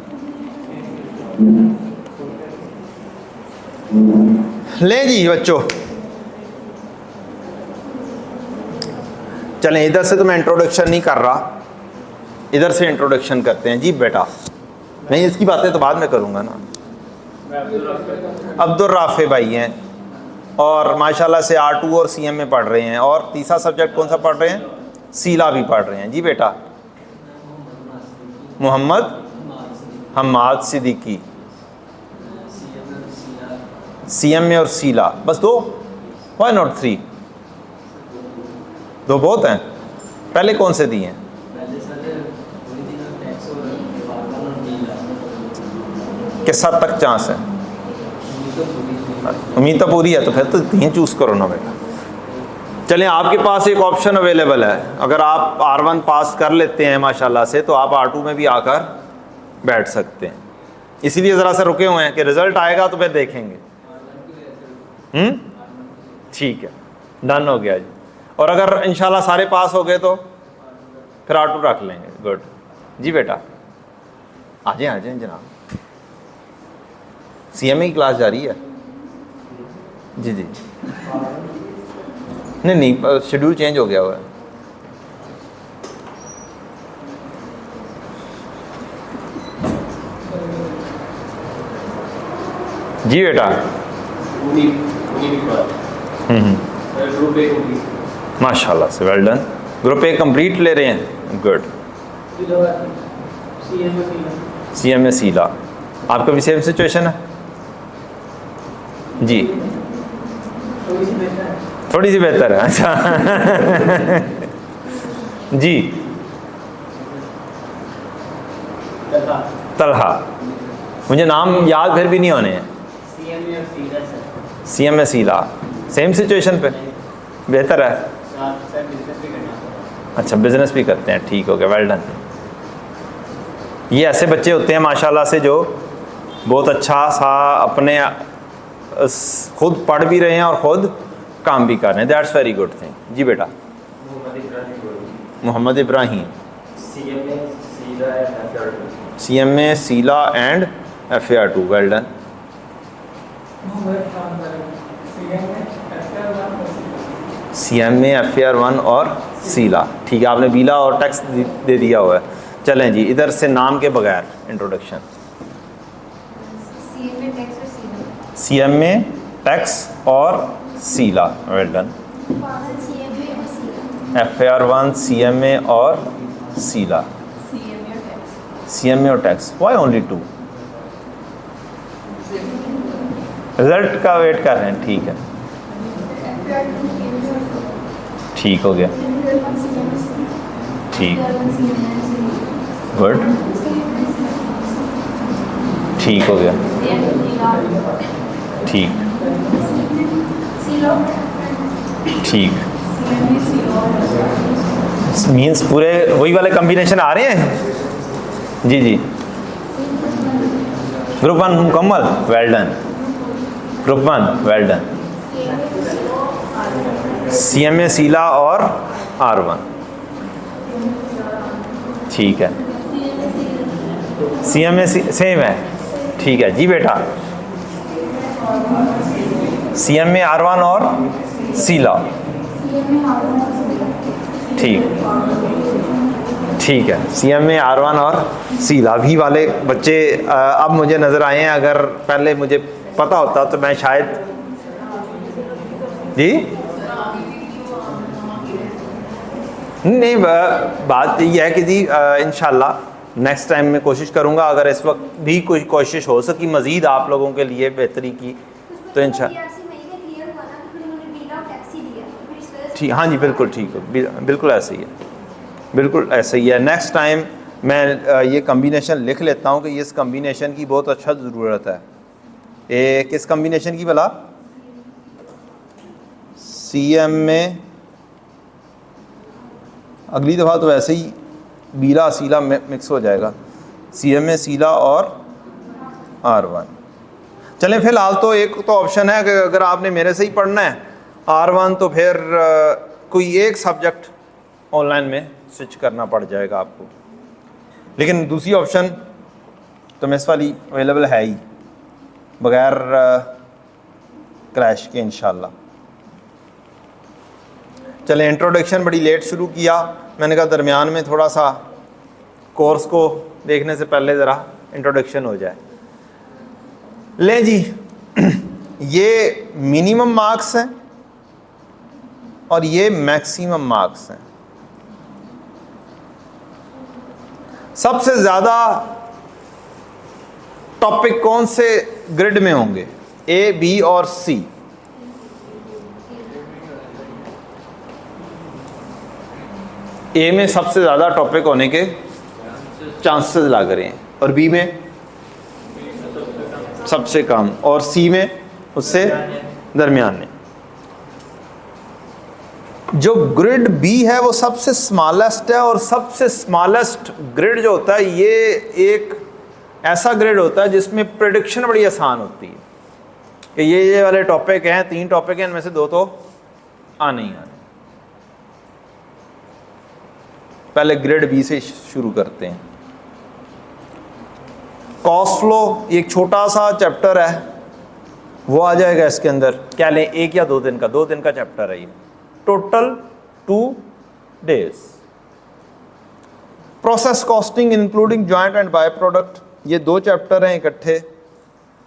ले जी बच्चों, चलें, इधर से तो मैं इंट्रोडक्शन नहीं कर रहा, इधर से इंट्रोडक्शन करते हैं। जी बेटा, नहीं इसकी बातें तो बाद में करूँगा ना। अब्दुल राफे भाई हैं और माशाल्लाह से R2 और CM में पढ़ रहे हैं, और तीसरा सब्जेक्ट कौन सा पढ़ रहे हैं? सीला भी पढ़ रहे हैं। जी बेटा, मोहम्मद हम्माद सिद्दीकी, CM में और सीला, बस दो, व्हाई नॉट 3? दो बहुत हैं। पहले कौन से दिए हैं? किस हद तक चांस है? उम्मीद तो पूरी है, तो फिर तो तीन चूज़ करो ना बेटा। चलें, आपके पास एक ऑप्शन अवेलेबल है, अगर आप R1 पास कर लेते हैं माशाल्लाह से, तो आप R2 में भी आकर बैठ सकते हैं। इसीलिए ज़रा सा रुके हुए हैं कि रिज़ल्ट आएगा तो फिर देखेंगे। ठीक है, डन हो गया जी। और अगर इंशाल्लाह सारे पास हो गए तो फिर R2 रख लेंगे। गुड जी बेटा, आ जाए जनाब। CMA की क्लास जारी है? जी जी, नहीं, शेड्यूल चेंज हो गया हुआ है। जी बेटा, माशाल्लाह से, well done. Group A complete ले रहे हैं, गुड। CMA सीला, आपका भी सेम सिचुएशन है जी? थोड़ी सी बेहतर है, अच्छा। जी, तलहा, मुझे नाम याद फिर भी नहीं होने हैं। CMA सीला, सेम सिचुएशन पे बेहतर है। अच्छा, बिजनेस भी करते हैं, ठीक हो गया, वेल डन। ये ऐसे बच्चे होते हैं माशाल्लाह से जो बहुत अच्छा सा अपने खुद पढ़ भी रहे हैं और खुद काम भी कर रहे हैं, दैट्स वेरी गुड थिंग। जी बेटा, मोहम्मद इब्राहिम, CMA सीला and FAR2, well done. CMA FAR1 और सीला, ठीक है, आपने बीला और टैक्स दे दिया हुआ है। चलें जी, इधर से नाम के बगैर इंट्रोडक्शन। CMA टैक्स और सीला, वेल डन। FAR1 CMA और सीला, CMA और टैक्स, व्हाई ओनली 2? रिजल्ट का वेट कर रहे हैं, ठीक है, ठीक हो गया, ठीक, गुड, ठीक हो गया, ठीक, ठीक, मीन्स पूरे वही वाले कॉम्बिनेशन आ रहे हैं। जी जी, ग्रुप 1 मुकम्मल, well done. Group 1, well done. CMA सीला और R1, ठीक है। CMA सेम है, ठीक है जी बेटा। CMA R1 और सीला, ठीक, ठीक है। CMA R1 और सीला भी वाले बच्चे अब मुझे नज़र आए हैं। अगर पहले मुझे पता होता तो मैं शायद, जी नहीं, बात ये है कि जी इंशाल्लाह नेक्स्ट टाइम में कोशिश करूँगा, अगर इस वक्त भी कोई कोशिश हो सकी मज़ीद आप लोगों के लिए बेहतरी की तो इंशाल्लाह। ठीक, हाँ जी, बिल्कुल ठीक है, बिल्कुल ऐसे ही है, बिल्कुल ऐसे ही है। नेक्स्ट टाइम मैं ये कम्बिनेशन लिख लेता हूँ कि इस कम्बिनेशन की बहुत अच्छा ज़रूरत है। किस कम्बिनेशन की भला? CMA, अगली दफ़ा तो वैसे ही बीला सीला मिक्स हो जाएगा। CMA सीला और R1, चलें, फिलहाल तो एक तो ऑप्शन है कि अगर आपने मेरे से ही पढ़ना है R1 तो फिर कोई एक सब्जेक्ट ऑनलाइन में स्विच करना पड़ जाएगा आपको, लेकिन दूसरी ऑप्शन तो मेस वाली अवेलेबल है ही बगैर क्रैश के इंशाल्लाह। चलें, इंट्रोडक्शन बड़ी लेट शुरू किया, मैंने कहा दरमियान में थोड़ा सा कोर्स को देखने से पहले ज़रा इंट्रोडक्शन हो जाए। लें जी, ये मिनिमम मार्क्स हैं और ये मैक्सिमम मार्क्स हैं। सबसे ज़्यादा टॉपिक कौन से ग्रिड में होंगे, ए, बी और सी? ए में सबसे ज़्यादा टॉपिक होने के चांसेस लग रहे हैं, और बी में सबसे कम, और सी में उससे दरमियान में। जो ग्रिड बी है वो सबसे स्मॉलेस्ट है, और सबसे स्मॉलेस्ट ग्रिड जो होता है ये एक ऐसा ग्रिड होता है जिसमें प्रेडिक्शन बड़ी आसान होती है कि ये वाले टॉपिक हैं, 3 टॉपिक हैं, इनमें से 2 तो आने ही आने। पहले ग्रिड बी से शुरू करते हैं। कॉस्ट फ्लो एक छोटा सा चैप्टर है, वो आ जाएगा इसके अंदर। क्या लें, 1 या 2 दिन का? 2 दिन का चैप्टर है ये, total 2 days. Process costing including joint and by product, ये 2 चैप्टर हैं इकट्ठे,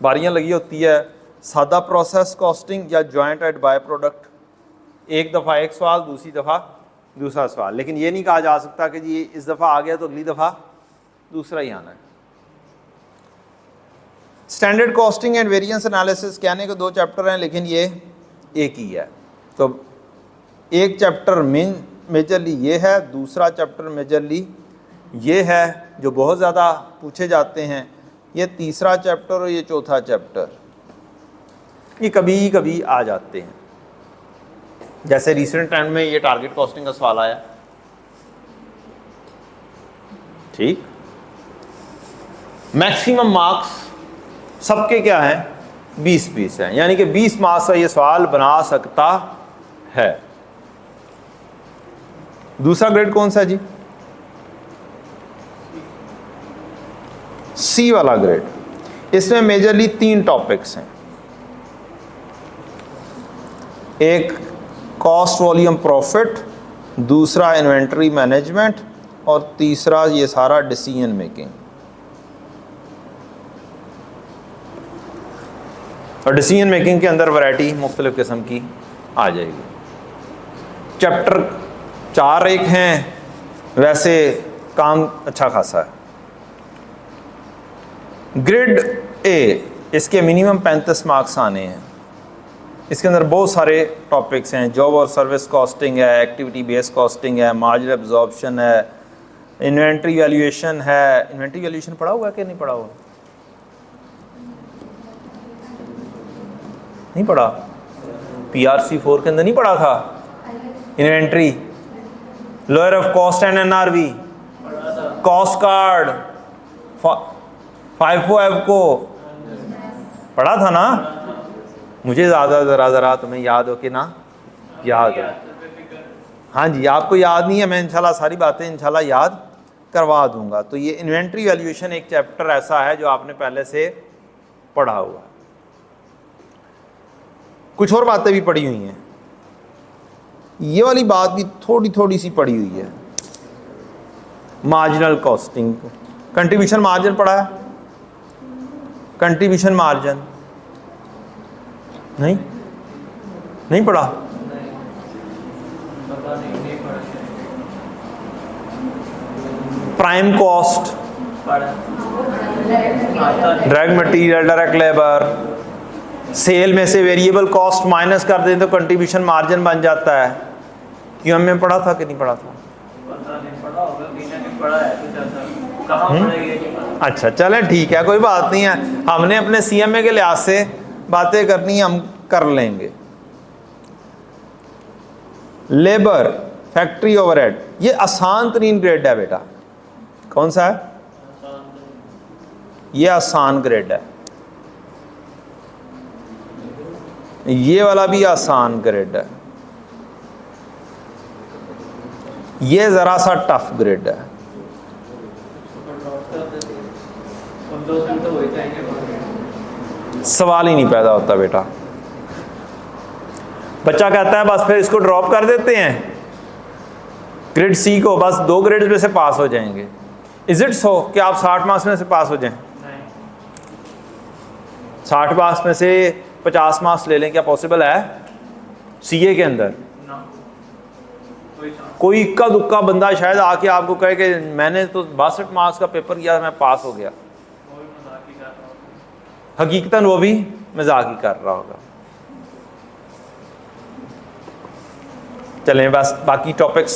बारियां लगी होती है। सादा प्रोसेस कॉस्टिंग या जॉइंट एंड बाय प्रोडक्ट, एक दफ़ा एक सवाल, दूसरी दफ़ा दूसरा सवाल, लेकिन ये नहीं कहा जा सकता कि जी इस दफ़ा आ गया तो अगली दफ़ा दूसरा ही आना है। Standard costing and variance analysis, कहने के 2 चैप्टर हैं लेकिन ये एक ही है। तो एक चैप्टर मेजरली ये है, दूसरा चैप्टर मेजरली ये है जो बहुत ज़्यादा पूछे जाते हैं। ये तीसरा चैप्टर और ये चौथा चैप्टर ये कभी कभी आ जाते हैं, जैसे रिसेंट टाइम में ये टारगेट कॉस्टिंग का सवाल आया। ठीक, मैक्सिमम मार्क्स सबके क्या हैं, 20-20 हैं, यानी कि 20 मार्क्स का ये सवाल बना सकता है। दूसरा ग्रेड कौन सा है जी? सी वाला ग्रेड। इसमें मेजरली 3 टॉपिक्स हैं, एक कॉस्ट वॉल्यूम प्रॉफिट, दूसरा इन्वेंटरी मैनेजमेंट, और तीसरा ये सारा डिसीजन मेकिंग। और डिसीजन मेकिंग के अंदर वैरायटी मुख्तलिफ किस्म की आ जाएगी। चैप्टर 4 एक हैं, वैसे काम अच्छा खासा है। ग्रिड ए, इसके मिनिमम 35 मार्क्स आने हैं। इसके अंदर बहुत सारे टॉपिक्स हैं, जॉब और सर्विस कॉस्टिंग है, एक्टिविटी बेस्ड कॉस्टिंग है, मार्जिन एब्जॉर्प्शन है, इन्वेंट्री वैल्यूएशन है। इन्वेंट्री वैल्यूएशन पढ़ा हुआ है कि नहीं पढ़ा हुआ? नहीं पढ़ा? PRC 4 के अंदर नहीं पढ़ा था inventory, lower of cost and NRV, cost card, 5 को पढ़ा था ना? मुझे ज़्यादा ज़रा तुम्हें याद हो कि ना याद हो? हाँ जी, आपको याद नहीं है, मैं इंशाल्लाह सारी बातें इंशाल्लाह याद करवा दूंगा। तो ये इन्वेंट्री वैल्यूएशन एक चैप्टर ऐसा है जो आपने पहले से पढ़ा हुआ है। कुछ और बातें भी पढ़ी हुई हैं, ये वाली बात भी थोड़ी सी पढ़ी हुई है। मार्जिनल कॉस्टिंग, कंट्रीब्यूशन मार्जिन पढ़ा है? कंट्रीब्यूशन मार्जिन नहीं पढ़ा? Prime cost, direct material, direct labour, sale में से वेरिएबल कॉस्ट माइनस कर दें तो कंट्रीब्यूशन मार्जिन बन जाता है। क्यों में पढ़ा था कि नहीं पढ़ा था? अच्छा, चले ठीक है, कोई बात नहीं है। हमने अपने CMA के लिहाज से बातें करनी हम कर लेंगे। लेबर, फैक्ट्री ओवरहेड, ये आसान तरीन ग्रेड है बेटा। कौन सा है? ये आसान ग्रेड है। ये वाला भी आसान ग्रिड है, ये ज़रा सा टफ ग्रिड है। सवाल ही नहीं पैदा होता बेटा। बच्चा कहता है बस फिर इसको ड्रॉप कर देते हैं ग्रिड सी को, बस 2 ग्रेड में से पास हो जाएंगे। इज इट सो कि आप 60 मार्क्स में से पास हो जाएं? 60 मार्क्स में से 50 मार्क्स ले लें, क्या पॉसिबल है सीए के अंदर? कोई इक्का दुक्का बंदा शायद आके आपको कहे कि मैंने तो 62 मार्क्स का पेपर किया, मैं पास हो गया। हकीकतन वो भी मजाक ही कर रहा होगा। चलें, बस बाकी टॉपिक्स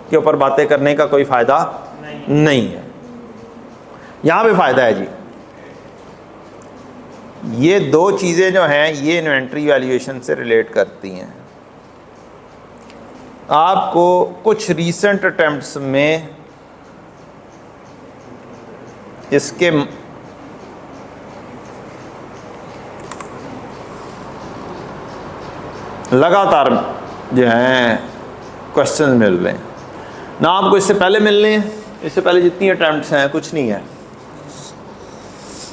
के ऊपर बातें करने का कोई फ़ायदा नहीं है। यहाँ पे फ़ायदा है जी, ये 2 चीज़ें जो हैं ये इन्वेंट्री वैल्यूएशन से रिलेट करती हैं। आपको कुछ रीसेंट अटेम्प्ट्स में इसके लगातार जो हैं क्वेश्चन मिल रहे हैं ना, आपको इससे पहले मिलने हैं। इससे पहले जितनी अटैम्प्ट्स हैं कुछ नहीं है,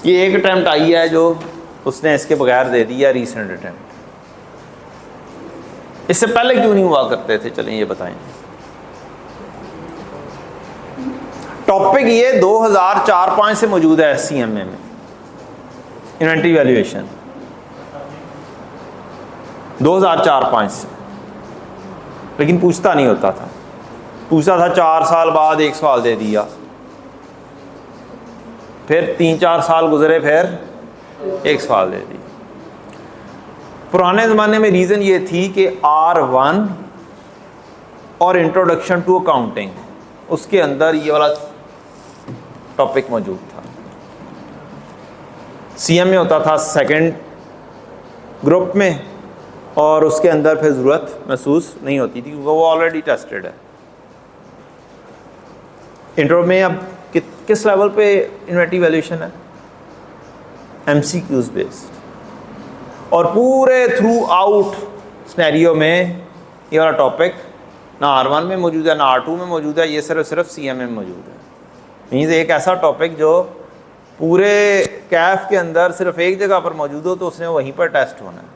ये एक अटैम्प्ट आई है जो उसने इसके बगैर दे दिया रीसेंट अटैम्प्ट। इससे पहले क्यों नहीं हुआ करते थे, चलें ये बताएं। टॉपिक ये 2004-05 से मौजूद है एससीएमए में, इन्वेंट्री वैल्यूएशन 2004-05 से, लेकिन पूछता नहीं होता था। पूछता था 4 साल बाद 1 सवाल दे दिया, फिर 3-4 साल गुजरे फिर 1 सवाल दे दिया। पुराने ज़माने में रीज़न ये थी कि R1 और इंट्रोडक्शन टू अकाउंटिंग, उसके अंदर ये वाला टॉपिक मौजूद था। सीएम में होता था सेकंड ग्रुप में, और उसके अंदर फिर ज़रूरत महसूस नहीं होती थी क्योंकि वो ऑलरेडी टेस्टेड है। इंट्रो में अब किस लेवल पे इन्वेंट्री वैल्यूएशन है? MCQs बेस्ड, और पूरे थ्रू आउट स्नैरियो में ये वाला टॉपिक ना R1 में मौजूद है ना R2 में मौजूद है, ये सिर्फ CM में मौजूद है। मीन्स एक ऐसा टॉपिक जो पूरे कैफ के अंदर सिर्फ एक जगह पर मौजूद हो तो उसने वहीं पर टेस्ट होना है।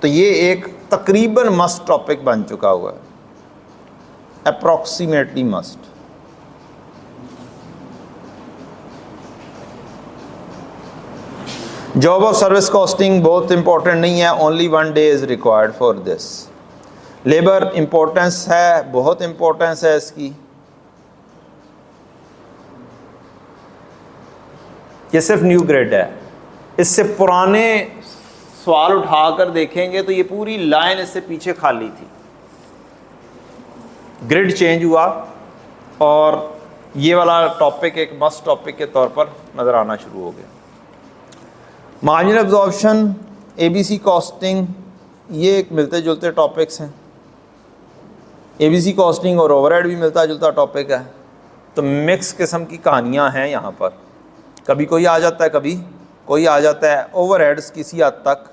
तो ये एक तकरीबन मस्ट टॉपिक बन चुका हुआ है, approximately must. Job of service costing बहुत इंपॉर्टेंट नहीं है, only 1 day is required for this. Labour importance है, बहुत इंपॉर्टेंस है इसकी। ये सिर्फ न्यू ग्रेड है, इससे पुराने सवाल उठाकर देखेंगे तो ये पूरी लाइन इससे पीछे खाली थी। ग्रिड चेंज हुआ और ये वाला टॉपिक एक मस्ट टॉपिक के तौर पर नज़र आना शुरू हो गया। मार्जिनल एब्जॉर्प्शन, ABC कॉस्टिंग, ये एक मिलते जुलते टॉपिक्स हैं। ABC कॉस्टिंग और ओवरहेड भी मिलता जुलता टॉपिक है, तो मिक्स किस्म की कहानियाँ हैं यहाँ पर। कभी कोई आ जाता है, कभी कोई आ जाता है। ओवरहेड्स किसी हद तक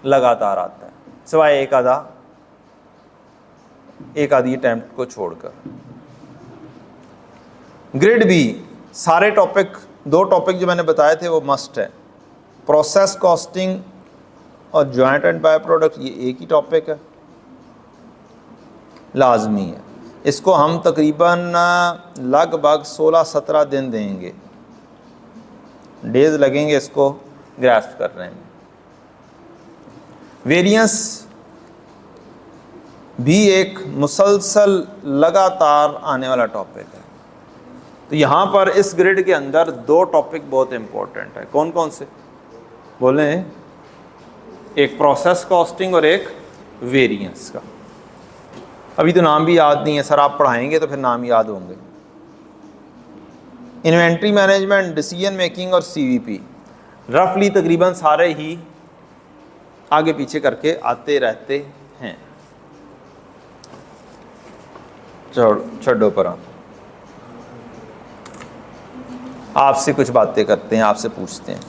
लगातार आता है, सिवाय एक आधी अटैम्प्ट को छोड़कर। ग्रिड भी सारे टॉपिक, 2 टॉपिक जो मैंने बताए थे वो मस्ट है। प्रोसेस कॉस्टिंग और जॉइंट एंड बाय प्रोडक्ट, ये एक ही टॉपिक है, लाजमी है। इसको हम तकरीबन लगभग 16-17 दिन देंगे, डेज लगेंगे इसको ग्रास्प करने में। वेरिएंस भी एक मुसलसल लगातार आने वाला टॉपिक है। तो यहाँ पर इस ग्रिड के अंदर 2 टॉपिक बहुत इंपॉर्टेंट है। कौन कौन से बोले? एक प्रोसेस कॉस्टिंग और एक वेरिएंस का। अभी तो नाम भी याद नहीं है सर, आप पढ़ाएंगे तो फिर नाम याद होंगे। इन्वेंट्री मैनेजमेंट, डिसीजन मेकिंग और CVP रफली तकरीबन सारे ही आगे पीछे करके आते रहते हैं। छोड़ो पर आपसे कुछ बातें करते हैं, आपसे पूछते हैं।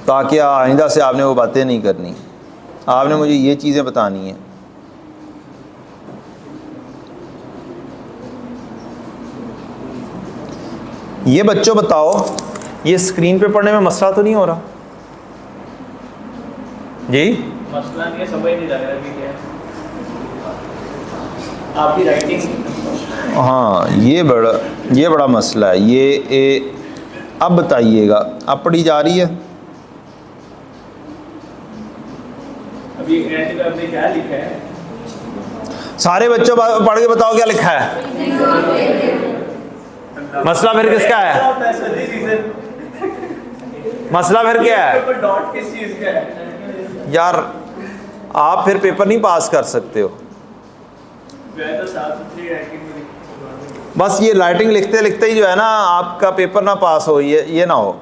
ताकि आइंदा से आपने वो बातें नहीं करनी, आपने मुझे ये चीज़ें बतानी हैं। ये बच्चों बताओ, ये स्क्रीन पे पढ़ने में मसला तो नहीं हो रहा जी? मसला नहीं है, समझ नहीं लग रहा कि क्या है आपकी राइटिंग। हाँ, ये बड़ा मसला है ये। अब बताइएगा, अब पढ़ी जा रही है। अभी एंड में आपने क्या लिखा है? सारे बच्चों पढ़ के बताओ क्या लिखा है। मसला फिर किसका है? मसला फिर क्या है डॉट किस चीज का है यार? आप फिर पेपर नहीं पास कर सकते हो। तो साफ सुथरी राइटिंग में लिखा। बस ये राइटिंग लिखते लिखते ही जो है ना आपका पेपर ना पास हो, ये ना हो।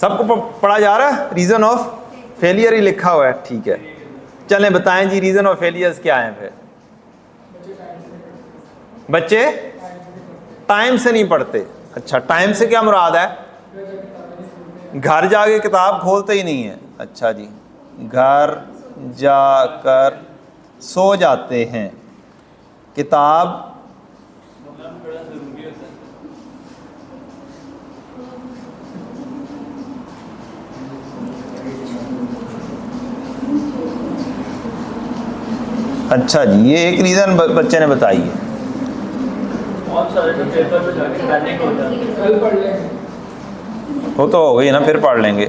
सबको पढ़ा जा रहा है? रीज़न ऑफ फेलियर ही लिखा हुआ है, ठीक है। चलें बताएं जी, रीज़न ऑफ फेलियर्स क्या है? फिर बच्चे टाइम से नहीं पढ़ते। अच्छा, टाइम से क्या मुराद है? घर जाके किताब खोलते ही नहीं है। अच्छा जी, घर जाकर सो जाते हैं, किताब बड़ा जरूरी होता है। अच्छा जी, ये एक रीज़न बच्चे ने बताई है। बहुत सारे तो पेपर में जाके पैनिक हो जाते हैं। कल पढ़ लेंगे, वो तो हो गई ना, फिर पढ़ लेंगे।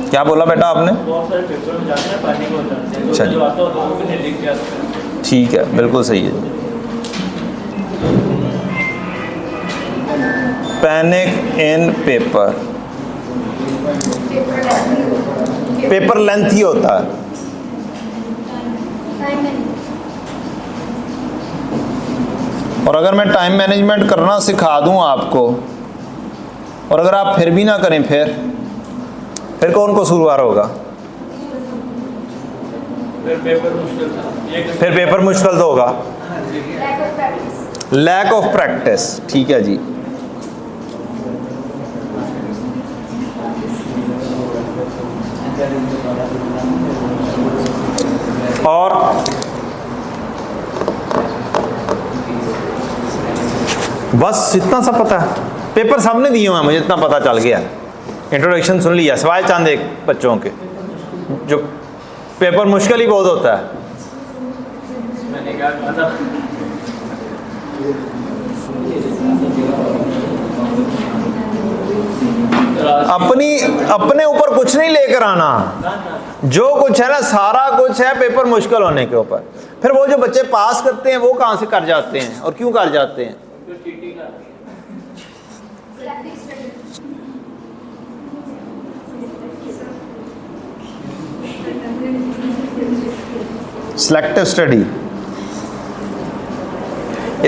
क्या बोला बेटा आपने? बहुत सारे पेपर में जाके पैनिक हो जाते हैं। अच्छा जी। जो आता होता है वो भी नहीं लिख के आते हैं। ठीक है, बिल्कुल सही है। Panic in paper, paper length ही होता है। और अगर मैं टाइम मैनेजमेंट करना सिखा दूं आपको, और अगर आप फिर भी ना करें, फिर कौन कसूरवार होगा? फिर पेपर मुश्किल था। फिर पेपर मुश्किल तो होगा। लैक ऑफ प्रैक्टिस, ठीक है जी। और बस इतना सा पता है। पेपर सबने दिए हुए हैं, मुझे इतना पता चल गया। इंट्रोडक्शन सुन लिया, सवाल चंद एक बच्चों के, जो पेपर मुश्किल ही बहुत होता है। मैंने क्या कहा था? अपने ऊपर कुछ नहीं लेकर आना, जो कुछ है ना सारा कुछ है पेपर मुश्किल होने के ऊपर। फिर वो जो बच्चे पास करते हैं वो कहाँ से कर जाते हैं और क्यों कर जाते हैं? सिलेक्टिव स्टडी,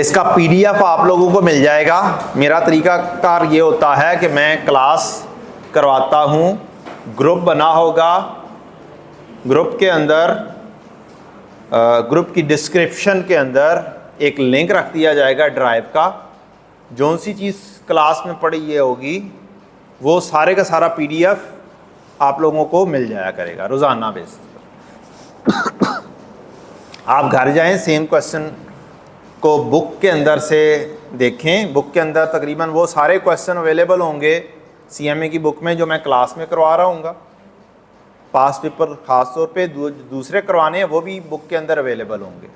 इसका पीडीएफ आप लोगों को मिल जाएगा। मेरा तरीकाकार ये होता है कि मैं क्लास करवाता हूँ, ग्रुप बना होगा, ग्रुप के अंदर ग्रुप की डिस्क्रिप्शन के अंदर एक लिंक रख दिया जाएगा ड्राइव का। जो सी चीज़ क्लास में पढ़ी ये होगी वो सारे का सारा पीडीएफ आप लोगों को मिल जाया करेगा रोज़ाना बेसिस पर। आप घर जाएं, सेम क्वेश्चन को बुक के अंदर से देखें। बुक के अंदर तकरीबन वो सारे क्वेश्चन अवेलेबल होंगे सीएमए की बुक में जो मैं क्लास में करवा रहा हूँगा। पास पेपर ख़ास तौर पे दूसरे करवाने हैं वो भी बुक के अंदर अवेलेबल होंगे।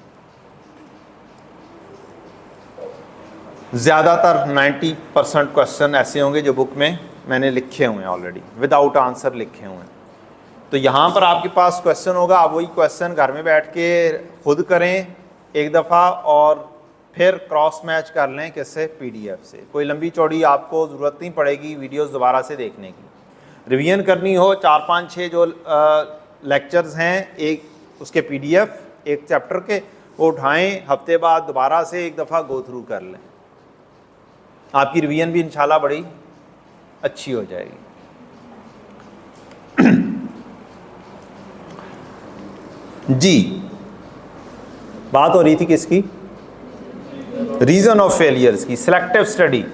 ज़्यादातर 90% क्वेश्चन ऐसे होंगे जो बुक में मैंने लिखे हुए हैं ऑलरेडी, विदाउट आंसर लिखे हुए हैं। तो यहाँ पर आपके पास क्वेश्चन होगा, आप वही क्वेश्चन घर में बैठ के खुद करें एक दफ़ा और फिर क्रॉस मैच कर लें किससे? पीडीएफ से। कोई लंबी चौड़ी आपको ज़रूरत नहीं पड़ेगी वीडियोस दोबारा से देखने की। रिवीजन करनी हो 4-5-6 जो लेक्चर्स हैं एक उसके पीडीएफ एक चैप्टर के, वो उठाएं, हफ्ते बाद दोबारा से एक दफ़ा गो थ्रू कर लें। आपकी रिवीजन भी इंशाल्लाह बड़ी अच्छी हो जाएगी। जी, बात हो रही थी किसकी? रीज़न ऑफ फेलियर्स की। सिलेक्टिव स्टडी,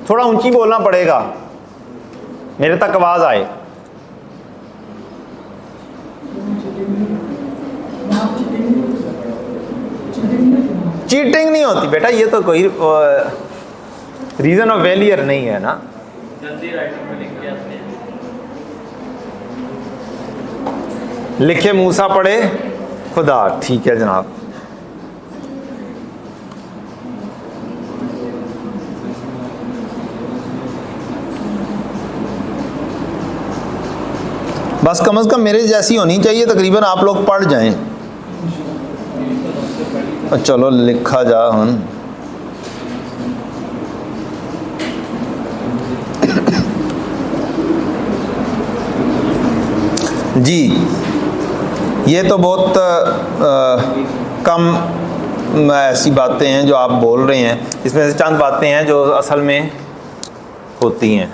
थोड़ा ऊंची बोलना पड़ेगा, मेरे तक आवाज आए। चीटिंग नहीं होती बेटा, ये तो कोई रीजन ऑफ फेलियर नहीं है ना। जल्दी राइटिंग में लिख के आते हैं। लिखे मूसा पढ़े खुदा, ठीक है जनाब। बस कम से कम मेरे जैसी होनी चाहिए, तकरीबन आप लोग पढ़ जाएं। चलो लिखा जा हम। जी ये तो बहुत कम ऐसी बातें हैं जो आप बोल रहे हैं, इसमें से चंद बातें हैं जो असल में होती हैं।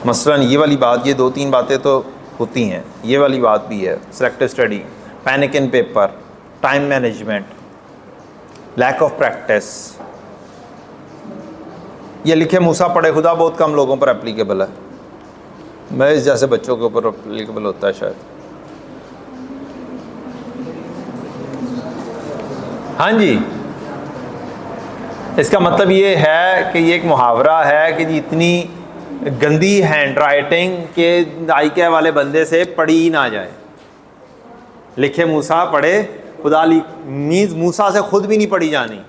मसलन ये वाली बात, ये 2-3 बातें तो होती हैं, ये वाली बात भी है। Selective study, panic in paper, time management, lack of practice. ये लिखे मूसा पढ़े खुदा बहुत कम लोगों पर एप्लीकेबल है, मैं इस जैसे बच्चों के ऊपर एप्लीकेबल होता है शायद। हाँ जी, इसका मतलब ये है कि ये एक मुहावरा है कि जी इतनी गंदी हैंड राइटिंग के आईके वाले बंदे से पढ़ी ही ना जाए। लिखे मूसा पढ़े खुदा मीन्स मूसा से खुद भी नहीं पढ़ी जानी,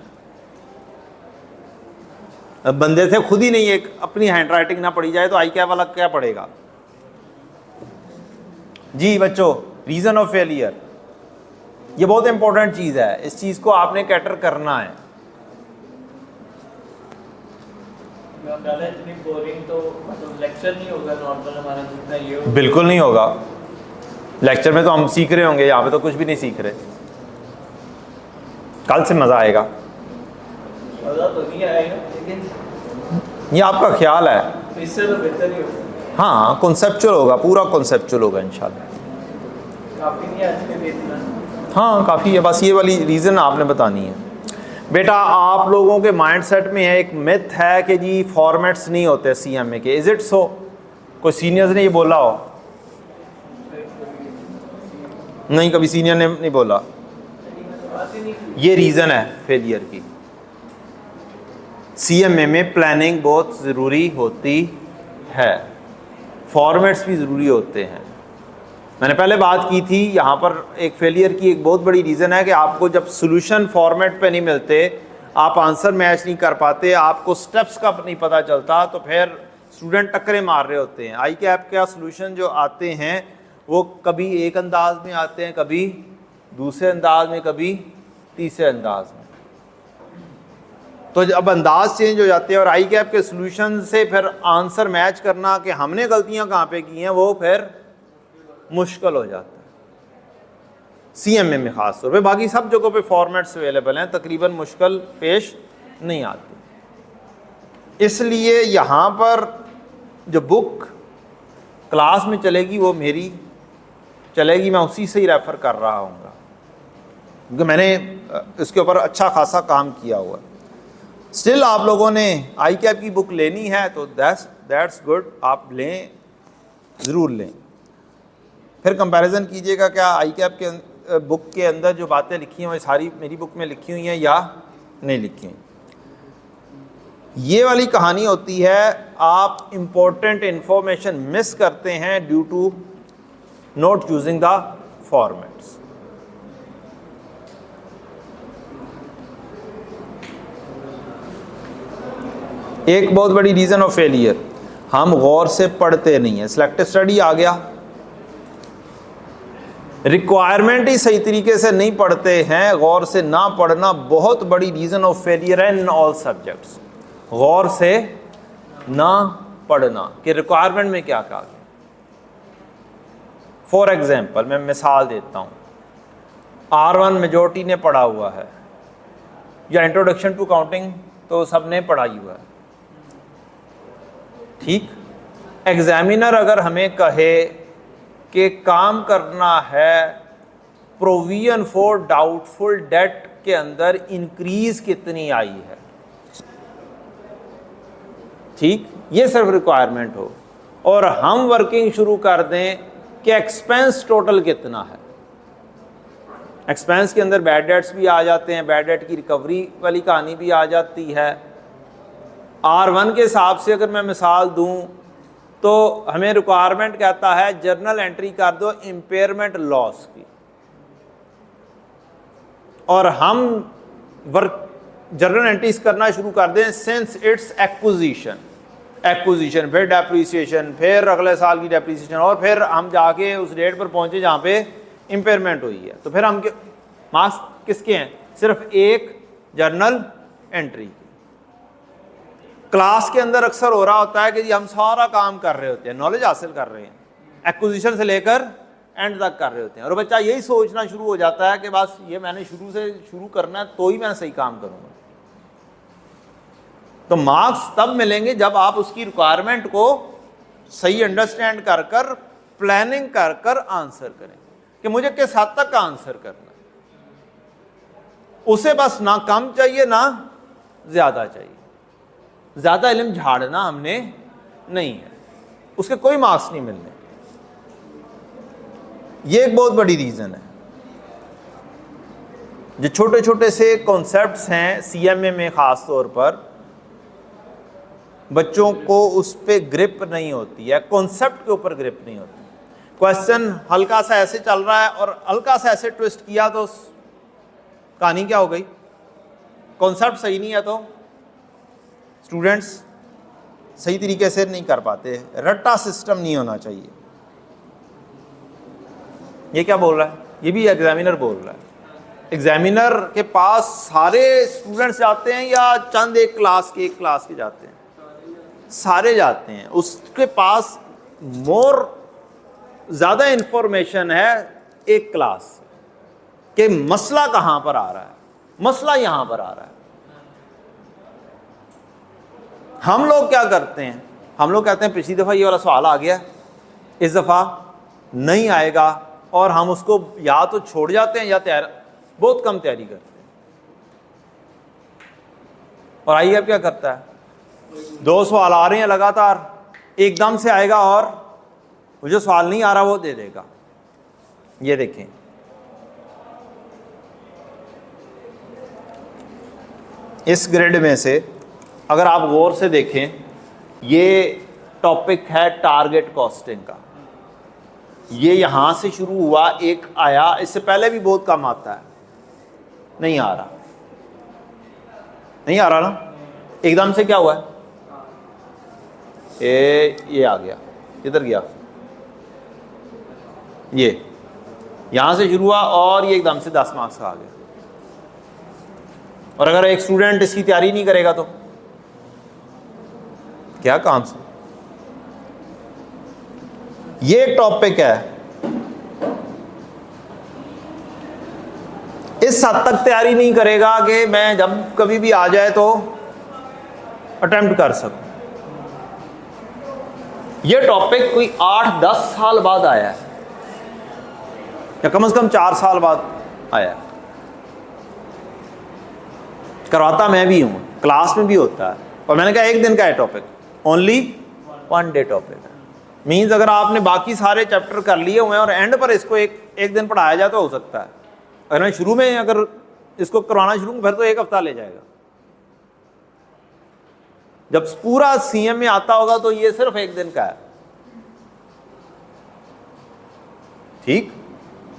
अब बंदे से खुद ही नहीं, एक अपनी हैंड राइटिंग ना पढ़ी जाए तो आईके वाला क्या पढ़ेगा। जी बच्चों, रीजन ऑफ फेलियर ये बहुत इंपॉर्टेंट चीज़ है, इस चीज़ को आपने कैटर करना है। इतनी बोरिंग तो मतलब लेक्चर नहीं होगा नॉर्मल हमारा जितना ये होगा। बिल्कुल नहीं होगा, लेक्चर में तो हम सीख रहे होंगे, यहाँ पे तो कुछ भी नहीं सीख रहे। कल से मज़ा आएगा। मज़ा तो नहीं आएगा, लेकिन ये आपका ख्याल है, इससे तो बेहतर ही होगा। हाँ कॉन्सेप्चुअल होगा, पूरा कॉन्सेप्चुअल होगा इंशाल्लाह। काफ़ी नहीं आज के लिए इतना। हाँ काफ़ी है, बस ये वाली रीज़न आपने बतानी है। बेटा आप लोगों के माइंडसेट में है एक मिथ है कि जी फॉर्मेट्स नहीं होते सीएमए के, इज इट सो? कोई सीनियर्स ने ये बोला हो? नहीं, कभी सीनियर ने नहीं बोला। ये रीज़न है फेलियर की। सीएमए में प्लानिंग बहुत ज़रूरी होती है, फॉर्मेट्स भी ज़रूरी होते हैं। मैंने पहले बात की थी, यहाँ पर एक फेलियर की एक बहुत बड़ी रीज़न है कि आपको जब सॉल्यूशन फॉर्मेट पे नहीं मिलते, आप आंसर मैच नहीं कर पाते, आपको स्टेप्स का नहीं पता चलता, तो फिर स्टूडेंट टक्करें मार रहे होते हैं। आई कैप का सॉल्यूशन जो आते हैं वो कभी एक अंदाज में आते हैं, कभी दूसरे अंदाज में, कभी तीसरे अंदाज में। तो जब अंदाज चेंज हो जाते हैं और आई कैप के सॉल्यूशन से फिर आंसर मैच करना कि हमने गलतियाँ कहाँ पे की हैं, वो फिर मुश्किल हो जाता है। सीएमए में ख़ास तौर पे, बाकी सब जगहों पे फॉर्मेट्स अवेलेबल हैं, तकरीबन मुश्किल पेश नहीं आती। इसलिए यहाँ पर जो बुक क्लास में चलेगी वो मेरी चलेगी, मैं उसी से ही रेफ़र कर रहा हूँ, क्योंकि मैंने इसके ऊपर अच्छा खासा काम किया हुआ है। स्टिल आप लोगों ने आई कैप की बुक लेनी है तो दैट्स गुड, आप लें, ज़रूर लें। फिर कंपैरिजन कीजिएगा क्या आई कैप के बुक के अंदर जो बातें लिखी हैं वो सारी मेरी बुक में लिखी हुई हैं या नहीं लिखी हुई। ये वाली कहानी होती है, आप इम्पोर्टेंट इंफॉर्मेशन मिस करते हैं due to not using the formats. एक बहुत बड़ी रीज़न ऑफ फेलियर, हम गौर से पढ़ते नहीं हैं। सिलेक्टिव स्टडी आ गया, रिक्वायरमेंट ही सही तरीके से नहीं पढ़ते हैं, गौर से ना पढ़ना बहुत बड़ी रीज़न ऑफ फेलियर है इन ऑल सब्जेक्ट्स। गौर से ना पढ़ना कि रिक्वायरमेंट में क्या कहा गया। फॉर एग्जांपल मैं मिसाल देता हूँ, R1 मेजॉरिटी ने पढ़ा हुआ है, या इंट्रोडक्शन टू काउंटिंग तो सब ने पढ़ाई हुआ है, ठीक। एग्जामिनर अगर हमें कहे कि काम करना है प्रोविजन फॉर डाउटफुल डेट के अंदर इंक्रीज कितनी आई है, ठीक, ये सिर्फ रिक्वायरमेंट हो और हम वर्किंग शुरू कर दें कि एक्सपेंस टोटल कितना है। एक्सपेंस के अंदर बैड डेट्स भी आ जाते हैं, बैड डेट की रिकवरी वाली कहानी भी आ जाती है। R1 के हिसाब से अगर मैं मिसाल दूं तो हमें रिक्वायरमेंट कहता है जर्नल एंट्री कर दो इम्पेयरमेंट लॉस की, और हम वर्क जर्नल एंट्रीज करना शुरू कर दें सिंस इट्स एक्विजिशन, फिर डेप्रिसिएशन, फिर अगले साल की डेप्रिसिएशन, और फिर हम जाके उस डेट पर पहुंचे जहाँ पे इम्पेयरमेंट हुई है। तो फिर हम मार्क्स किसके हैं? सिर्फ एक जर्नल एंट्री। क्लास के अंदर अक्सर हो रहा होता है कि जी हम सारा काम कर रहे होते हैं, नॉलेज हासिल कर रहे हैं, एक्विजिशन से लेकर एंड तक कर रहे होते हैं, और बच्चा यही सोचना शुरू हो जाता है कि बस ये मैंने शुरू करना है तो ही मैं सही काम करूंगा। तो मार्क्स तब मिलेंगे जब आप उसकी रिक्वायरमेंट को सही अंडरस्टैंड कर कर प्लानिंग कर कर आंसर करें कि मुझे किस हद तक आंसर करना है। उसे बस ना कम चाहिए ना ज्यादा चाहिए। ज्यादा इल्म झाड़ना हमने नहीं है, उसके कोई मार्क्स नहीं मिलने। ये एक बहुत बड़ी रीजन है। जो छोटे छोटे से कॉन्सेप्ट्स हैं CMA में खास तौर पर, बच्चों को उस पर ग्रिप नहीं होती है, कॉन्सेप्ट के ऊपर ग्रिप नहीं होती। क्वेश्चन हल्का सा ऐसे चल रहा है और हल्का सा ऐसे ट्विस्ट किया तो कहानी क्या हो गई? कॉन्सेप्ट सही नहीं है तो स्टूडेंट्स सही तरीके से नहीं कर पाते। रट्टा सिस्टम नहीं होना चाहिए। ये क्या बोल रहा है? ये भी एग्जामिनर बोल रहा है। एग्जामिनर के पास सारे स्टूडेंट्स जाते हैं या चंद एक क्लास के जाते हैं? सारे जाते हैं। उसके पास ज़्यादा इंफॉर्मेशन है एक क्लास कि मसला कहाँ पर आ रहा है, मसला यहाँ पर आ रहा है। हम लोग क्या करते हैं? हम लोग कहते हैं पिछली दफ़ा ये वाला सवाल आ गया, इस दफ़ा नहीं आएगा, और हम उसको या तो छोड़ जाते हैं या बहुत कम तैयारी करते हैं। और आइए अब क्या करता है? 2 सवाल आ रहे हैं लगातार, एकदम से आएगा और वो जो सवाल नहीं आ रहा वो दे देगा। ये देखें, इस ग्रेड में से अगर आप गौर से देखें, ये टॉपिक है टारगेट कॉस्टिंग का। ये यहां से शुरू हुआ, एक आया, इससे पहले भी बहुत कम आता है, नहीं आ रहा ना। एकदम से क्या हुआ है? ये आ गया, इधर गया, ये यहां से शुरू हुआ और ये एकदम से 10 मार्क्स का आ गया। और अगर एक स्टूडेंट इसकी तैयारी नहीं करेगा तो क्या काम से? ये टॉपिक है, इस हद तक तैयारी नहीं करेगा कि मैं जब कभी भी आ जाए तो अटेम्प्ट कर सकूं। ये टॉपिक कोई 8-10 साल बाद आया है, या कम से कम 4 साल बाद आया। करवाता मैं भी हूं, क्लास में भी होता है, और मैंने कहा एक दिन का है टॉपिक, ओनली 1 डे टॉपिक है। मीन्स अगर आपने बाकी सारे चैप्टर कर लिए हुए हैं और एंड पर इसको एक दिन पढ़ाया जाए तो हो सकता है। अगर मैं शुरू में अगर इसको करवाना शुरू फिर तो 1 हफ्ता ले जाएगा। जब पूरा CM में आता होगा तो ये सिर्फ 1 दिन का है। ठीक,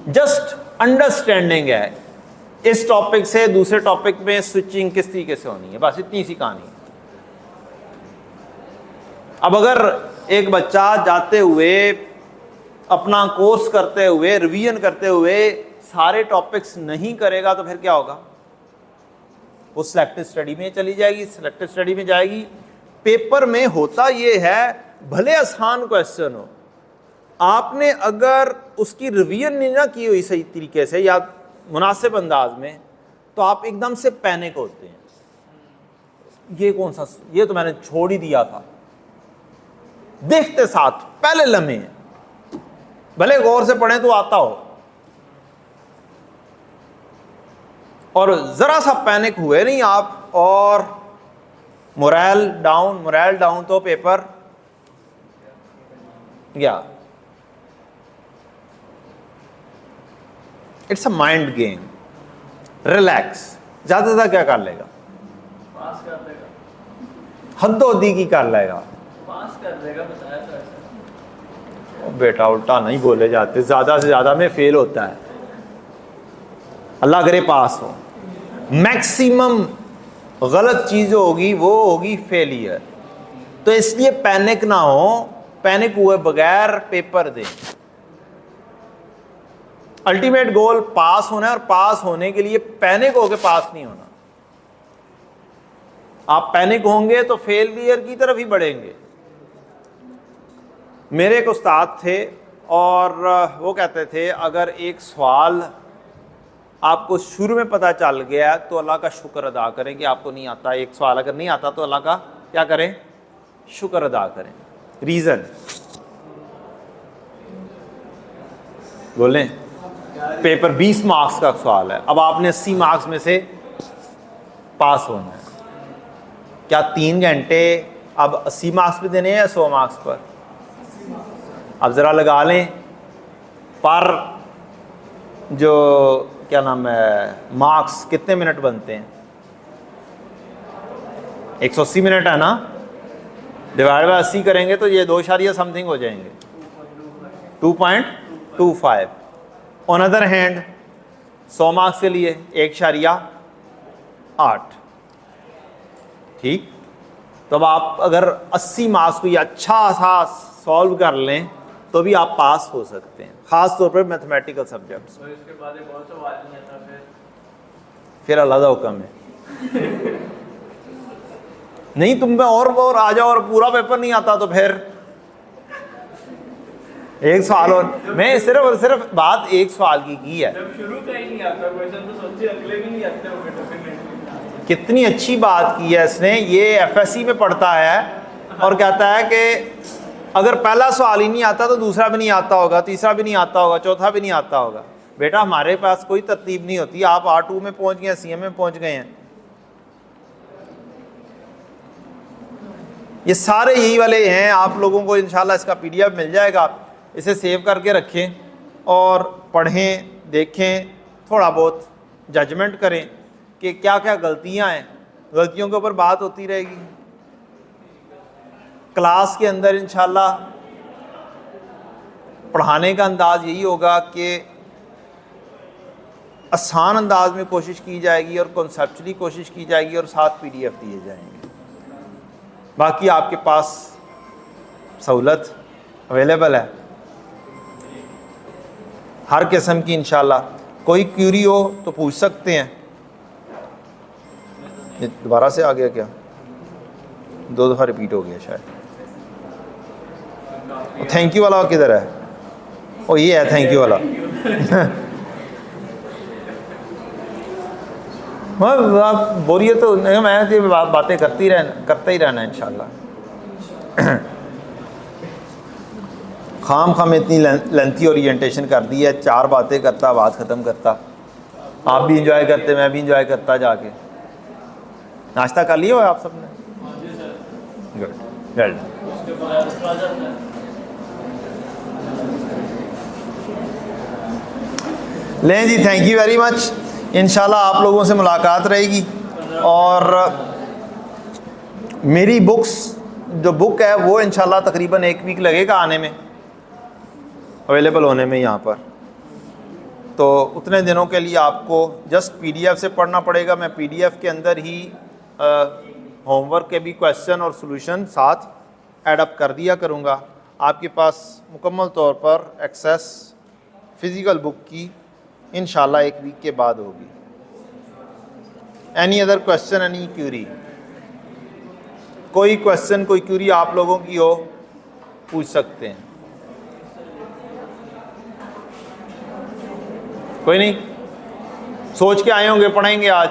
जस्ट अंडरस्टैंडिंग है, इस टॉपिक से दूसरे टॉपिक में स्विचिंग किस तरीके से होनी है, बस इतनी सी कहानी है। अब अगर एक बच्चा जाते हुए अपना कोर्स करते हुए रिवीजन करते हुए सारे टॉपिक्स नहीं करेगा तो फिर क्या होगा? वो सिलेक्टिव स्टडी में चली जाएगी, सिलेक्टिव स्टडी में जाएगी। पेपर में होता ये है, भले आसान क्वेश्चन हो, आपने अगर उसकी रिवीजन नहीं ना की हुई सही तरीके से या मुनासिब अंदाज में, तो आप एकदम से पैनिक होते हैं। ये कौन सा, ये तो मैंने छोड़ ही दिया था। देखते साथ पहले लम्हे हैं, भले गौर से पढ़ें तो आता हो, और जरा सा पैनिक हुए नहीं आप और मोरल डाउन तो पेपर गया। It's a mind game, relax. ज्यादा क्या कर लेगा, पास कर देगा, हद्दोदी की कर लेगा, पास कर देगा, बताया तो ऐसा। ओ बेटा उल्टा नहीं बोले जाते, ज्यादा से ज्यादा में फेल होता है, अल्लाह करे पास हो। मैक्सिमम गलत चीज होगी वो होगी फेलियर। तो इसलिए पैनिक ना हो, पैनिक हुए बगैर पेपर दें। अल्टीमेट गोल पास होना है, और पास होने के लिए पैनिक होकर पास नहीं होना। आप पैनिक होंगे तो फेलियर की तरफ ही बढ़ेंगे। मेरे एक उस्ताद थे और वो कहते थे अगर एक सवाल आपको शुरू में पता चल गया तो अल्लाह का शुक्र अदा करें कि आपको नहीं आता। एक सवाल अगर नहीं आता तो अल्लाह का क्या करें, शुक्र अदा करें। रीज़न बोलें, पेपर 20 मार्क्स का सवाल है, अब आपने 80 मार्क्स में से पास होना है। क्या 3 घंटे अब 80 मार्क्स पे देने हैं या 100 मार्क्स पर? अब ज़रा लगा लें, पर जो क्या नाम है मार्क्स कितने मिनट बनते हैं? 180 मिनट है ना, डिवाइड बाय 80 करेंगे तो ये 2 समथिंग हो जाएंगे, 2.25। ऑन अदर हैंड 100 मार्क्स के लिए 1.8। ठीक, तो अब आप अगर 80 मार्क्स को ये अच्छा सा सॉल्व कर लें तो भी आप पास हो सकते हैं, ख़ास तौर पर मैथमेटिकल सब्जेक्ट्स। तो इसके बाद एक और सवाल नहीं आता फिर अल्लाह का हुक्म है। नहीं तुम पे और आ जाओ और पूरा पेपर नहीं आता तो फिर एक सवाल और। मैं सिर्फ और सिर्फ बात एक सवाल की है। जब शुरू का ही नहीं आता क्वेश्चन तो सोचिए अगले भी नहीं आते होंगे डेफिनेटली। कितनी अच्छी बात की है इसने। ये एफएससी में पढ़ता है और कहता है कि अगर पहला सवाल ही नहीं आता तो दूसरा भी नहीं आता होगा, तीसरा भी नहीं आता होगा, चौथा भी नहीं आता होगा। बेटा हमारे पास कोई तरतीब नहीं होती। आप R2 में पहुंच गए, CM में पहुंच गए हैं, ये सारे यही वाले हैं। आप लोगों को इंशाल्लाह इसका PDF मिल जाएगा, इसे सेव करके रखें और पढ़ें, देखें, थोड़ा बहुत जजमेंट करें कि क्या क्या गलतियां हैं। गलतियों के ऊपर बात होती रहेगी क्लास के अंदर। इंशाल्लाह पढ़ाने का अंदाज़ यही होगा कि आसान अंदाज में कोशिश की जाएगी और कॉन्सेप्चुअली कोशिश की जाएगी और साथ PDF दिए जाएंगे। बाकी आपके पास सहूलत अवेलेबल है हर किस्म की। इंशाल्लाह कोई क्यूरी हो तो पूछ सकते हैं। ये दोबारा से आ गया क्या? 2 दफ़ा रिपीट हो गया शायद। थैंक यू वाला किधर है? ओ ये है थैंक यू वाला। आप बोलिए तो मैं तो बातें करते ही रहना इंशाल्लाह। खाम में इतनी लेंथी ओरिएंटेशन कर दी है, 4 बातें करता, बात ख़त्म करता। आप भी इंजॉय करते, मैं भी इंजॉय करता। जाके नाश्ता कर लिया हो आप सबने? Good well. लें जी, थैंक यू वेरी मच। इंशाल्लाह आप लोगों से मुलाकात रहेगी। और मेरी बुक्स जो बुक है वो इंशाल्लाह तकरीबन 1 वीक लगेगा आने में, अवेलेबल होने में यहाँ पर। तो उतने दिनों के लिए आपको जस्ट PDF से पढ़ना पड़ेगा। मैं PDF के अंदर ही होमवर्क के भी क्वेश्चन और सॉल्यूशन साथ ऐडअप कर दिया करूँगा। आपके पास मुकम्मल तौर पर एक्सेस फ़िज़िकल बुक की इंशाल्लाह 1 वीक के बाद होगी। Any other question, any Curie? कोई क्वेश्चन, कोई क्यूरी आप लोगों की हो पूछ सकते हैं। कोई नहीं? सोच के आए होंगे पढ़ेंगे आज।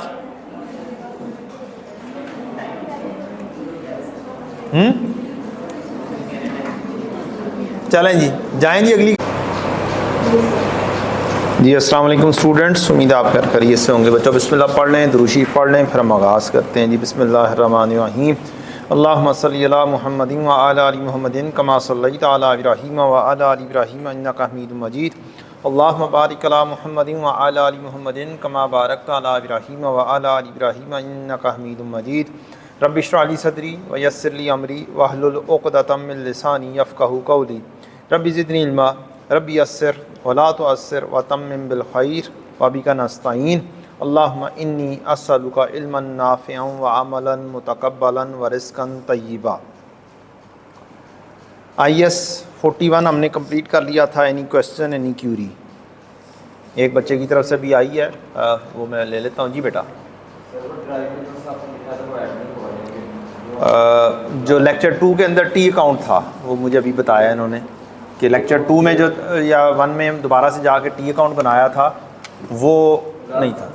चलें जी, जाएं जी अगली। जी अस्सलाम वालेकुम स्टूडेंट्स, उम्मीद है आप खैरियत से होंगे। बच्चों बिस्मिल्लाह पढ़ लें, दुरूद शरीफ पढ़ लें, फिर हम आगाज़ करते हैं जी। बिस्मिल्लाहिर्रहमानिर्रहीम। अल्लाहुम्मा सल्लि अला मुहम्मदिन व अला आलि मुहम्मदिन कमा सल्लैता अला इब्राहीम व अला आलि इब्राहीम इन्नका हमीदुम मजीद। अल्लाहुम्मा बारिक अला मुहम्मदिन व अला आलि मुहम्मदिन कमा बारकता अला इब्राहीम व अला आलि इब्राहीम इन्नका हमीदुम मजीद। रब्बि इश्रह ली सदरी व यस्सिर ली अमरी वहलुल उक़दतम मिन लिसानी यफ़क़हू क़ौली। रब्बि ज़िदनी इल्मा रब्बि यस्सिर वला तुअस्सिर व तम्मिम बिल खैर व बिका नस्तईन। अल्लाहुम्मा इन्नी अस्अलुका इल्मन नाफ़िअन व अमलन मुतक़ब्बलन व रिज़्क़न तय्यिबा। IS 41 हमने कंप्लीट कर लिया था। Any question, any Curie? एक बच्चे की तरफ से भी आई है, वो मैं ले लेता हूँ जी बेटा। जो लेक्चर 2 के अंदर टी अकाउंट था वो मुझे अभी बताया इन्होंने कि लेक्चर 2 में जो या 1 में दोबारा से जाके टी अकाउंट बनाया था वो नहीं था।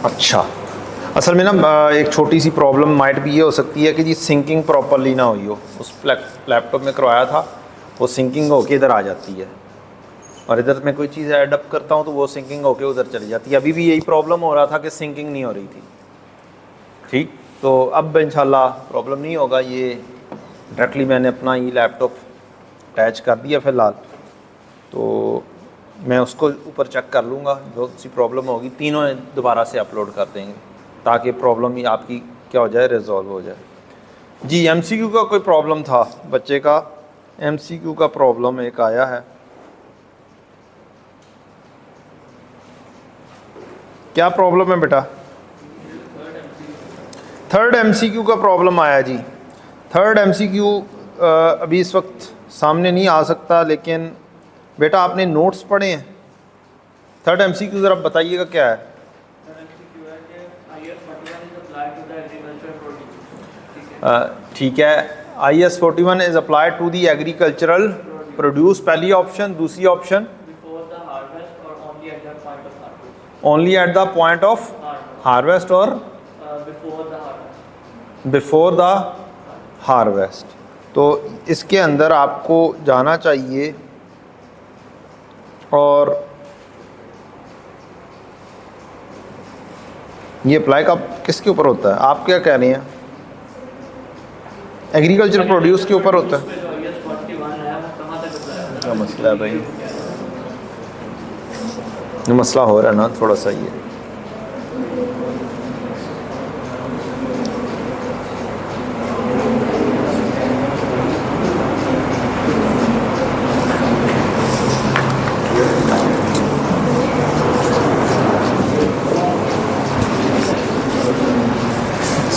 अच्छा, असल में ना एक छोटी सी प्रॉब्लम माइट भी ये हो सकती है कि जी सिंकिंग प्रॉपरली ना हुई हो। उस लैपटॉप में करवाया था, वो सिंकिंग होके इधर आ जाती है और इधर मैं कोई चीज़ ऐड अप करता हूँ तो वो सिंकिंग होके उधर चली जाती है। अभी भी यही प्रॉब्लम हो रहा था कि सिंकिंग नहीं हो रही थी। ठीक, तो अब इंशाल्लाह प्रॉब्लम नहीं होगा। ये डायरेक्टली मैंने अपना ही लैपटॉप अटैच कर दिया फ़िलहाल, तो मैं उसको ऊपर चेक कर लूँगा। जो सी प्रॉब्लम होगी तीनों दोबारा से अपलोड कर देंगे ताकि प्रॉब्लम ही आपकी क्या हो जाए, रिजॉल्व हो जाए जी। MCQ का कोई प्रॉब्लम था बच्चे का, MCQ का प्रॉब्लम एक आया है। क्या प्रॉब्लम है बेटा? थर्ड MCQ का प्रॉब्लम आया जी। थर्ड MCQ अभी इस वक्त सामने नहीं आ सकता, लेकिन बेटा आपने नोट्स पढ़े हैं? थर्ड MCQ ज़रा बताइएगा क्या है। ठीक है, IS 41 is applied to the agricultural produce, पहली ऑप्शन। दूसरी option only at the point of harvest और बिफोर द हार्वेस्ट। तो इसके अंदर आपको जाना चाहिए और ये अप्लाई का किसके ऊपर होता है? आप क्या कह रहे हैं? एग्रीकल्चर प्रोड्यूस के ऊपर होता है। क्या मसला है भाई? ये मसला हो रहा है ना थोड़ा सा ये।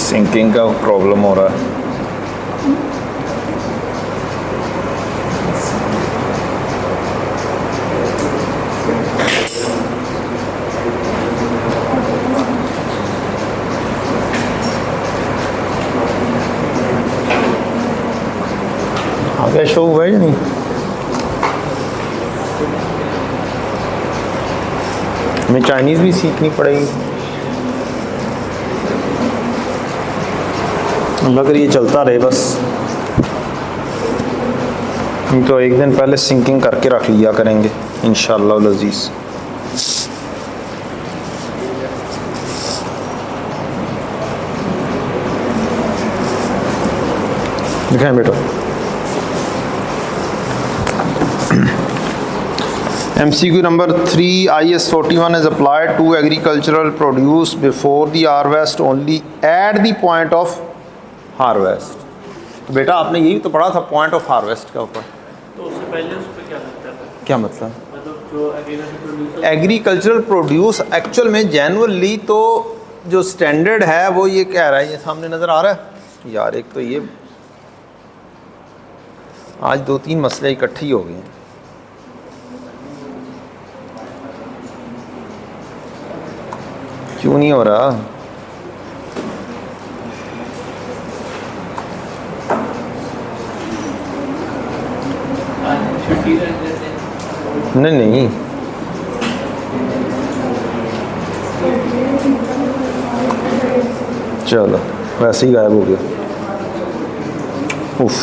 सिंकिंग का प्रॉब्लम हो रहा है। आगे शो हुआ है या नहीं? हमें चाइनीज़ भी सीखनी पड़ेगी। अगर ये चलता रहे बस, हम तो एक दिन पहले सिंकिंग करके रख लिया करेंगे इंशाअल्लाह अज़ीज़। दिखाएं बेटा। MCQ number 3 IS 41 is applied to agricultural produce before the harvest only at the point of harvest। तो बेटा आपने यही तो पढ़ा था पॉइंट ऑफ हार्वेस्ट का ऊपर। तो उससे पहले उस पर क्या लगता है? क्या मतलब? मतलब जो एग्रीकल्चरल प्रोड्यूस एक्चुअल में जेनुअली तो जो स्टैंडर्ड है वो ये कह रहा है, ये सामने नज़र आ रहा है यार। एक तो ये आज 2-3 मसले इकट्ठे ही हो गए हैं। क्यों नहीं हो रहा? नहीं, चलो वैसे ही गायब हो गया। उफ,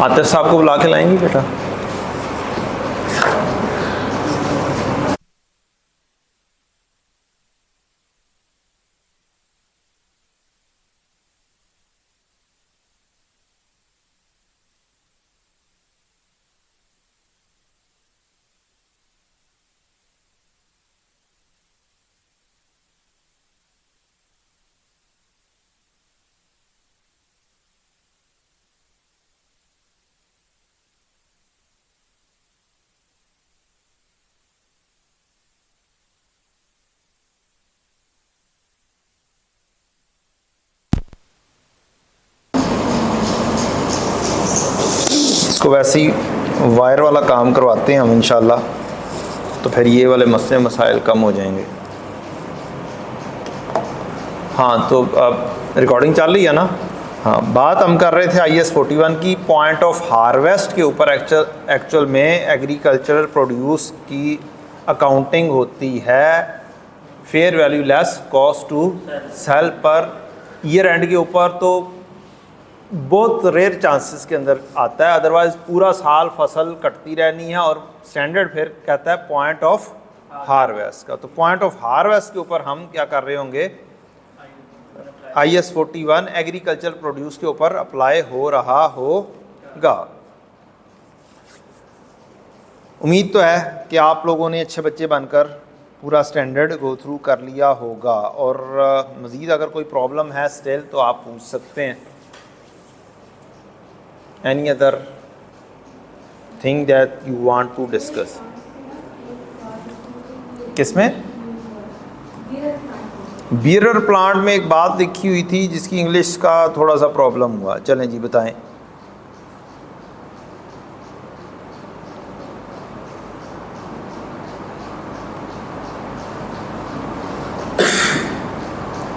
आतिफ साहब को बुला के लाएंगी बेटा। इसको वैसे ही वायर वाला काम करवाते हैं हम इंशाल्लाह, तो फिर ये वाले मसले मसाइल कम हो जाएंगे। हाँ, तो अब रिकॉर्डिंग चल रही है ना। हाँ, बात हम कर रहे थे IS 41 की पॉइंट ऑफ हार्वेस्ट के ऊपर। एक्चुअल में एग्रीकल्चरल प्रोड्यूस की अकाउंटिंग होती है fair value less cost to sell पर ईयर एंड के ऊपर, तो बहुत रेयर चांसेस के अंदर आता है, अदरवाइज पूरा साल फसल कटती रहनी है। और स्टैंडर्ड फिर कहता है पॉइंट ऑफ हार्वेस्ट का। तो पॉइंट ऑफ हार्वेस्ट के ऊपर हम क्या कर रहे होंगे, IS 41 एग्रीकल्चर प्रोड्यूस के ऊपर अप्लाई हो रहा होगा। उम्मीद तो है कि आप लोगों ने अच्छे बच्चे बनकर पूरा स्टैंडर्ड गो थ्रू कर लिया होगा, और मज़ीद अगर कोई प्रॉब्लम है स्टिल तो आप पूछ सकते हैं। Any other thing that you want to discuss? किसमें? बियर प्लांट में एक बात लिखी हुई थी जिसकी इंग्लिश का थोड़ा सा प्रॉब्लम हुआ। चलें जी बताएं।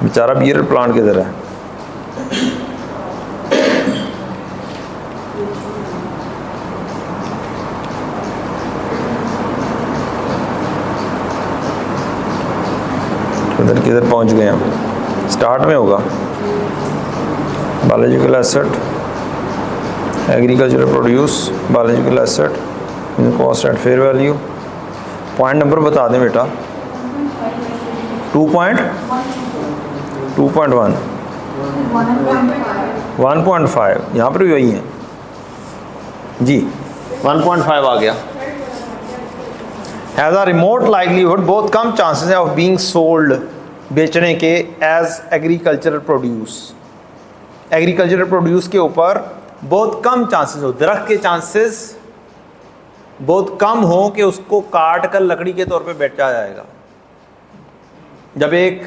बेचारा बियर प्लांट किधर है? किधर पहुंच गए हम? स्टार्ट में होगा biological asset, agricultural produce, biological asset, cost at fair value. Point number बता दें बेटा। 2.1 1.5 यहाँ पर भी वही है जी। 1.5 आ गया। हैज़ अ रिमोट लाइवलीहुड, बहुत कम चांसेस है ऑफ बीइंग सोल्ड, बेचने के, as agricultural produce. Agricultural produce के ऊपर बहुत कम चांसेस हो, दरख्त के चांसेस बहुत कम हो कि उसको काट कर लकड़ी के तौर पे बेचा जाएगा। जब एक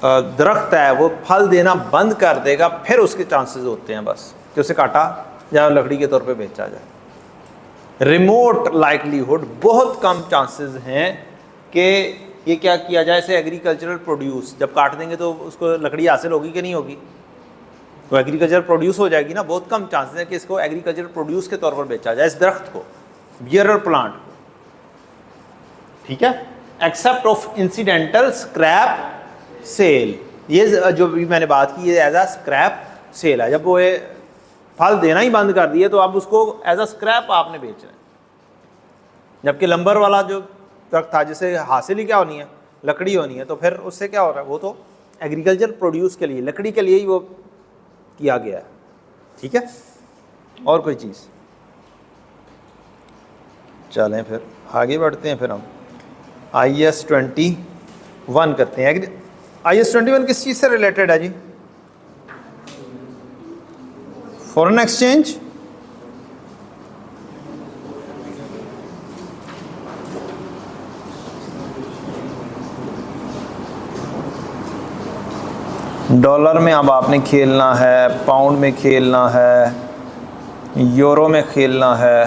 दरख्त है वो फल देना बंद कर देगा, फिर उसके चांसेस होते हैं बस कि उसे काटा जाए, लकड़ी के तौर पे बेचा जाए। रिमोट लाइकलीहुड, बहुत कम चांसेस हैं कि ये क्या किया जाए, इसे एग्रीकल्चरल प्रोड्यूस, जब काट देंगे तो उसको लकड़ी हासिल होगी कि नहीं होगी, तो एग्रीकल्चर प्रोड्यूस हो जाएगी ना। बहुत कम चांसेस है कि इसको एग्रीकल्चर प्रोड्यूस के तौर पर बेचा जाए, इस दरख्त को, बियर प्लांट को, ठीक है। Except of incidental scrap sale, ये जो भी मैंने बात की, ये एज अ स्क्रैप सेल है। जब वो फल देना ही बंद कर दिए तो अब उसको एज अ स्क्रैप आपने बेच रहे हैं। जबकि लंबर वाला जो दरख्त था जिसे हासिल ही क्या होनी है, लकड़ी होनी है, तो फिर उससे क्या हो रहा है, वो तो एग्रीकल्चर प्रोड्यूस के लिए, लकड़ी के लिए ही वो किया गया है, ठीक है। और कोई चीज़? चलें फिर आगे बढ़ते हैं। फिर हम IS 21 करते हैं। IS 21 किस चीज़ से रिलेटेड है जी? फॉरेन एक्सचेंज, डॉलर में अब आपने खेलना है, पाउंड में खेलना है, यूरो में खेलना है,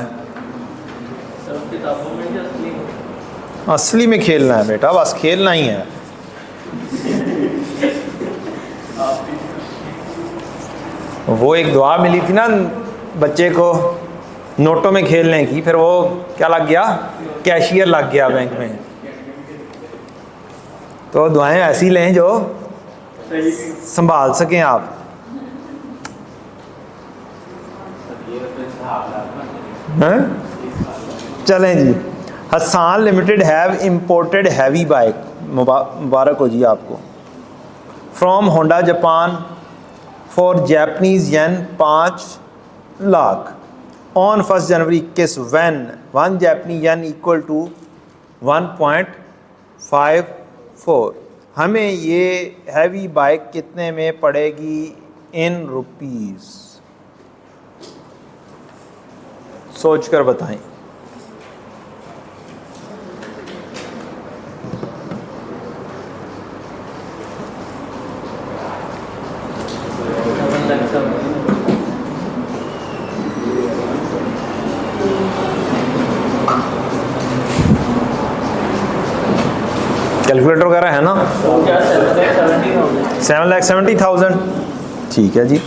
असली में खेलना है बेटा, बस खेलना ही है। वो एक दुआ मिली थी ना बच्चे को नोटों में खेलने की, फिर वो क्या लग गया, कैशियर लग गया बैंक में। तो दुआएं ऐसी लें जो संभाल सकें आप। हैं? चलें जी। Hassan limited have imported heavy bike, मुबारक हो जी आपको, from Honda Japan for Japanese yen 5 lakh on 1 January 21 when 1 Japanese yen equal to 1.54। हमें ये हैवी बाइक कितने में पड़ेगी इन रुपीस, सोच कर बताएं। कैलकुलेटर वगैरह है ना? 7,70,000। ठीक है जी।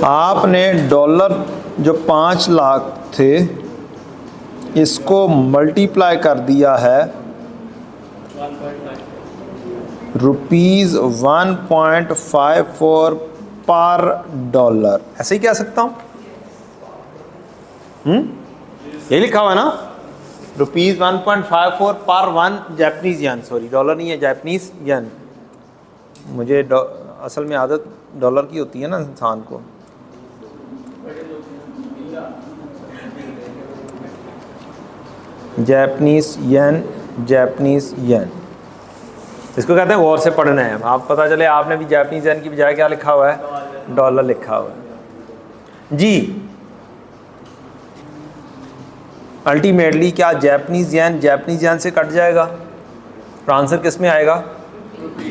आपने डॉलर जो 5 लाख थे इसको मल्टीप्लाई कर दिया है रुपीज़ 1.54 पर डॉलर, ऐसे ही कह सकता हूँ। ये लिखा हुआ है ना, रुपीज़ 1.54 पर 1 जैपनीज येन, सॉरी डॉलर नहीं है, जैपनीज येन। मुझे असल में आदत डॉलर की होती है ना इंसान को। जैपनीज येन, जैपनीज येन, इसको कहते हैं गौर से पढ़ना है। आप पता चले आपने भी जैपनीज येन की बजाय क्या लिखा हुआ है, डॉलर लिखा हुआ है जी। अल्टीमेटली क्या जैपनीज येन से कट जाएगा, तो आंसर किस में आएगा,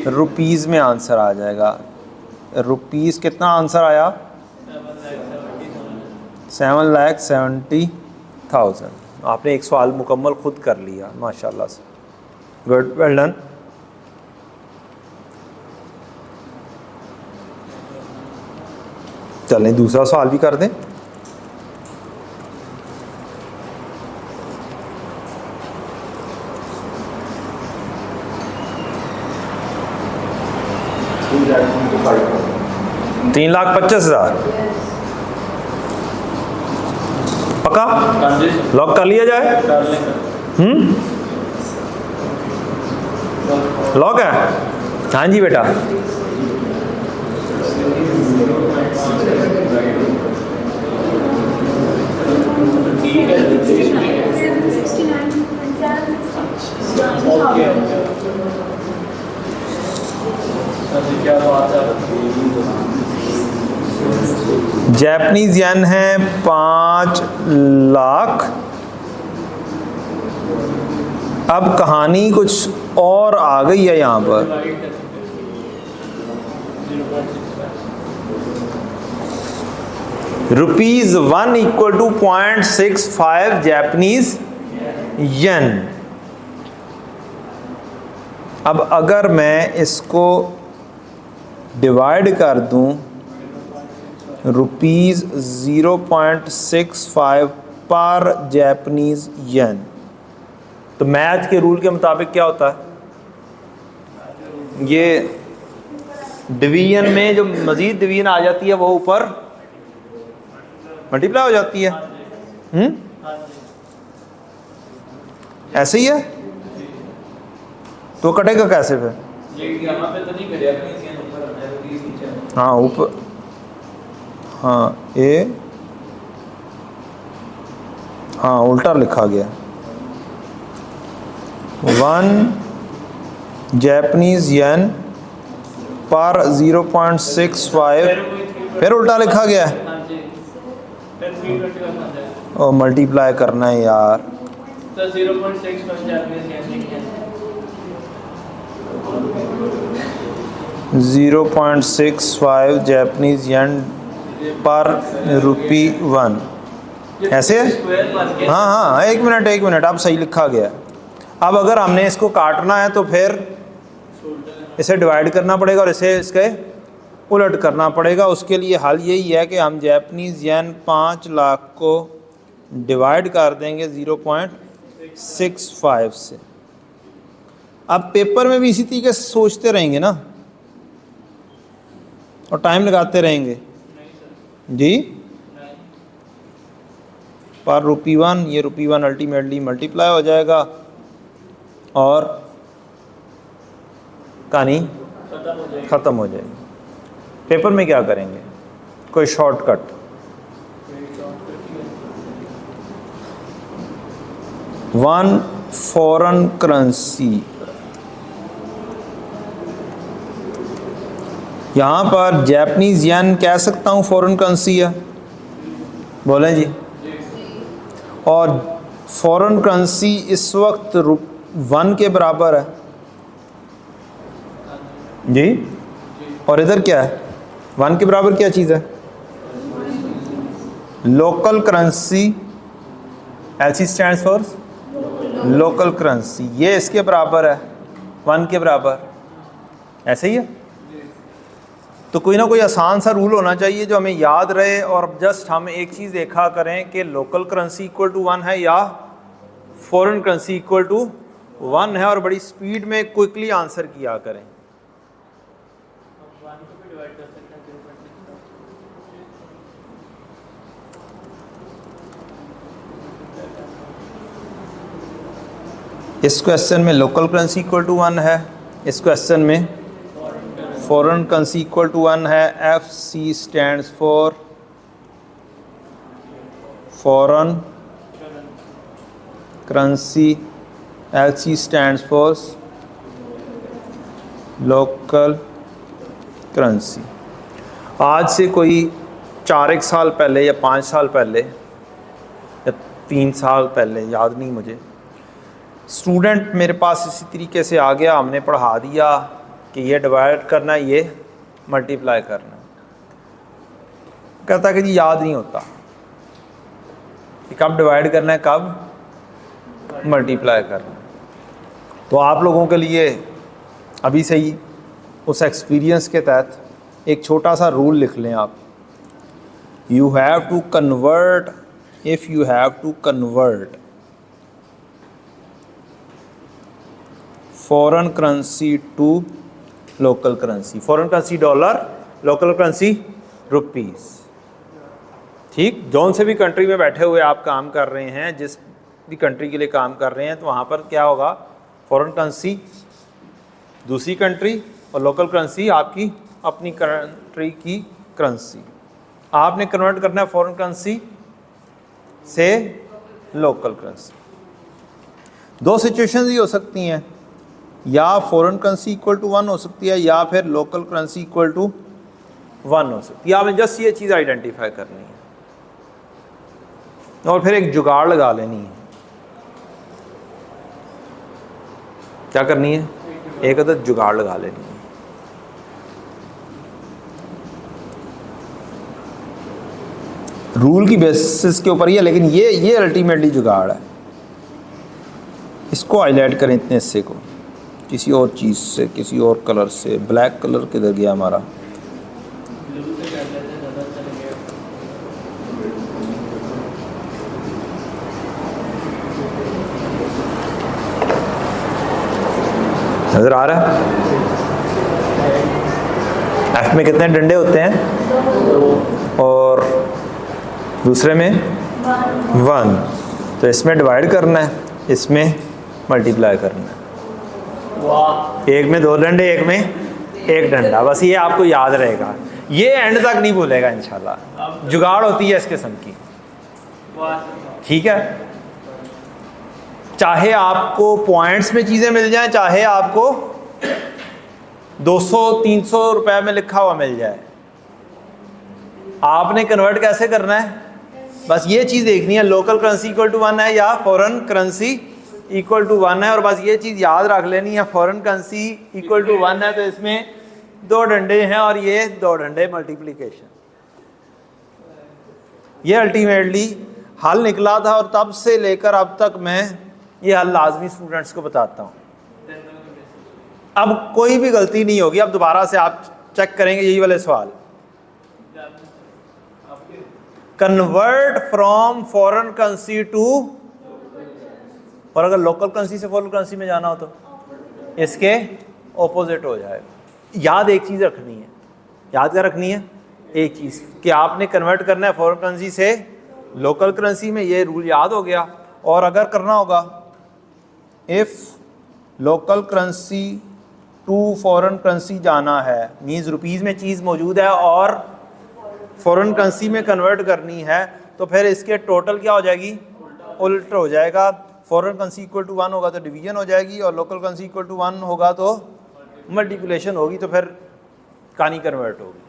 रुपीज़ में आंसर आ जाएगा। रुपीज़ कितना आंसर आया, 7,70,000। आपने एक सवाल मुकम्मल खुद कर लिया, माशाल्लाह से, गुड, वेल डन। चलें दूसरा सवाल भी कर दें। $3,25,000 पक्का, लॉक कर लिया जाए। लॉक है, हाँ जी बेटा। जैपनीज येन है 5 लाख। अब कहानी कुछ और आ गई है यहाँ पर। Rupees 1 equal to 0.65 Japanese yen. अब अगर मैं इसको डिवाइड कर दूं रुपीज़ 0.65 पर जैपनीज येन, तो मैथ के रूल के मुताबिक क्या होता है, ये डिवीजन में जो मज़ीद डिवीजन आ जाती है वो ऊपर मल्टीप्लाई हो जाती है। ऐसे ही है, तो कटेगा कैसे फिर? हाँ ऊपर, हाँ ए, हाँ उल्टा लिखा गया। 1 जैपनीज येन पर 0.65, फिर उल्टा लिखा गया है और मल्टीप्लाई करना है यार। तो 0.65 जैपनीज येन 0.65 जैपनीज येन पर रुपी 1, ऐसे है। हाँ हाँ, एक मिनट, अब सही लिखा गया। अब अगर हमने इसको काटना है तो फिर इसे डिवाइड करना पड़ेगा और इसे इसके उलट करना पड़ेगा। उसके लिए हल यही है कि हम जापानीज़ येन 5 लाख को डिवाइड कर देंगे 0.65 से। अब पेपर में भी इसी तरीके से सोचते रहेंगे ना और टाइम लगाते रहेंगे जी। पर ₹1 ये ₹1 अल्टीमेटली मल्टीप्लाई हो जाएगा और कहानी ख़त्म हो जाएगी। पेपर में क्या करेंगे, कोई शॉर्टकट। वन फॉरेन करेंसी, यहाँ पर जापानीज़ येन कह सकता हूँ फॉरेन करेंसी है, बोलें जी। और फॉरेन करेंसी इस वक्त ₹1 के बराबर है जी। और इधर क्या है, 1 के बराबर क्या चीज़ है, local currency. LC stands for local currency. ये इसके बराबर है 1 के बराबर, ऐसे ही है। तो कोई ना कोई आसान सा रूल होना चाहिए जो हमें याद रहे और जस्ट हम एक चीज़ देखा करें कि लोकल करेंसी इक्वल टू 1 है या फॉरेन करेंसी इक्वल टू 1 है, और बड़ी स्पीड में क्विकली आंसर किया करें। इस क्वेश्चन में लोकल करेंसी इक्वल टू 1 है, इस क्वेश्चन में फॉरेन करेंसी इक्वल टू 1 है। FC stands for foreign currency, LC stands for local currency. आज से कोई 4 साल पहले या 5 साल पहले या 3 साल पहले, याद नहीं मुझे, स्टूडेंट मेरे पास इसी तरीके से आ गया, हमने पढ़ा दिया कि ये डिवाइड करना है, ये मल्टीप्लाई करना है। कहता कि जी याद नहीं होता कि कब डिवाइड करना है कब मल्टीप्लाई करना है। तो आप लोगों के लिए अभी से ही उस एक्सपीरियंस के तहत एक छोटा सा रूल लिख लें आप। You have to convert, if you have to convert foreign currency to local currency, foreign currency dollar, local currency rupees, ठीक। जौन से भी कंट्री में बैठे हुए आप काम कर रहे हैं, जिस भी कंट्री के लिए काम कर रहे हैं, तो वहाँ पर क्या होगा, फॉरेन करेंसी दूसरी कंट्री और लोकल करेंसी आपकी अपनी कंट्री की करेंसी। आपने कन्वर्ट करना है फॉरेन करेंसी से लोकल करेंसी। दो सिचुएशंस ही हो सकती हैं, या फॉरेन करेंसी इक्वल टू 1 हो सकती है या फिर लोकल करेंसी इक्वल टू 1 हो सकती है। आपने जस्ट ये चीज़ आइडेंटिफाई करनी है और फिर एक जुगाड़ लगा लेनी है। क्या करनी है, एक अदद जुगाड़ लगा लेनी है। रूल की बेसिस के ऊपर ही है, लेकिन ये अल्टीमेटली जुगाड़ है। इसको हाईलाइट करें इतने हिस्से को किसी और चीज़ से, किसी और कलर से। ब्लैक कलर किधर गया हमारा, नजर आ रहा है। एफ में कितने डंडे होते हैं और दूसरे में 1। तो इसमें डिवाइड करना है, इसमें मल्टीप्लाई करना है। एक में 2 डंडे, एक में 1 डंडा। बस ये आपको याद रहेगा, ये एंड तक नहीं भूलेगा इंशाल्लाह। जुगाड़ होती है इस किस्म की, ठीक है। चाहे आपको पॉइंट्स में चीज़ें मिल जाएं, चाहे आपको 200-300 रुपए में लिखा हुआ मिल जाए, आपने कन्वर्ट कैसे करना है, बस ये चीज़ देखनी है। लोकल करेंसी इक्वल टू 1 है या फॉरेन करेंसी इक्वल टू 1 है, और बस ये चीज़ याद रख लेनी है। फॉरेन करेंसी इक्वल टू 1 है तो इसमें 2 डंडे हैं और ये 2 डंडे मल्टीप्लिकेशन। ये अल्टीमेटली हल निकला था और तब से लेकर अब तक मैं ये हल लाजमी स्टूडेंट्स को बताता हूँ। अब कोई भी गलती नहीं होगी। अब दोबारा से आप चेक करेंगे यही वाले सवाल। Convert from foreign currency to, और अगर लोकल करेंसी से फॉरेन करेंसी में जाना हो तो इसके ऑपोजिट हो जाएगा। याद एक चीज़ रखनी है, याद क्या रखनी है? एक चीज़ कि आपने कन्वर्ट करना है फॉरेन करेंसी से लोकल करेंसी में, ये रूल याद हो गया। और अगर करना होगा if local currency to foreign currency जाना है, मीन्स रुपीज़ में चीज़ मौजूद है और फॉरेन करेंसी में कन्वर्ट करनी है, तो फिर इसके टोटल क्या हो जाएगी? उल्टा हो जाएगा। फॉरेन करेंसी इक्वल टू 1 होगा तो डिवीजन हो जाएगी, और लोकल करेंसी इक्वल टू 1 होगा तो मल्टीप्लिकेशन होगी, तो फिर कहानी कन्वर्ट होगी।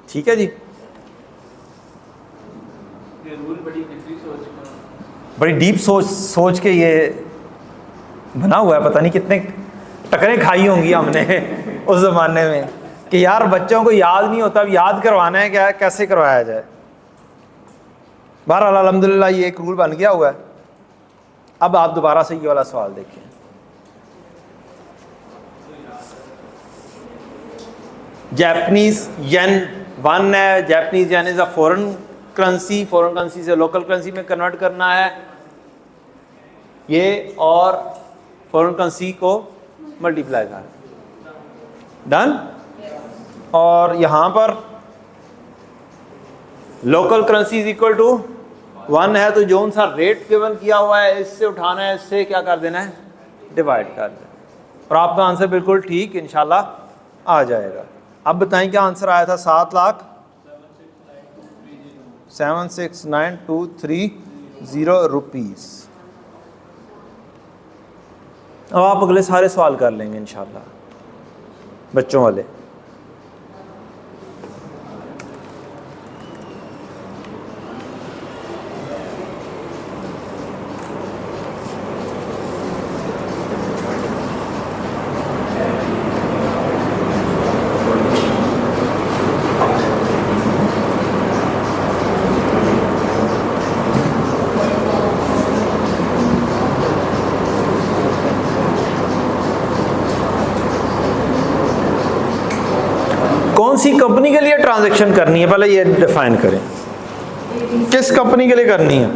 ठीक है जी। ये रूल बड़ी डीप सोच के ये बना हुआ है। पता नहीं कितने टकरें खाई होंगी हमने उस ज़माने में कि यार बच्चों को याद नहीं होता, अब याद करवाना है, क्या कैसे करवाया जाए। बहरहाल अल्हम्दुलिल्लाह ये एक रूल बन गया हुआ है। अब आप दोबारा से ये वाला सवाल देखें। जापानीज येन 1 है, Japanese yen is a foreign currency, foreign currency से लोकल करेंसी में कन्वर्ट करना है ये, और फॉरेन करेंसी को मल्टीप्लाई कर, डन। और यहाँ पर local currency is equal to 1 है, तो जो सा रेट गिवन किया हुआ है इससे उठाना है, इससे क्या कर देना है? डिवाइड कर देना, और आपका आंसर बिल्कुल ठीक इंशाल्लाह आ जाएगा। अब बताएं क्या आंसर आया था? 7,76,9,230 रुपीज़। अब आप अगले सारे सवाल कर लेंगे इंशाल्लाह, बच्चों वाले। कौन सी कंपनी के लिए ट्रांजैक्शन करनी है, पहले ये डिफाइन करें। किस कंपनी के लिए करनी है,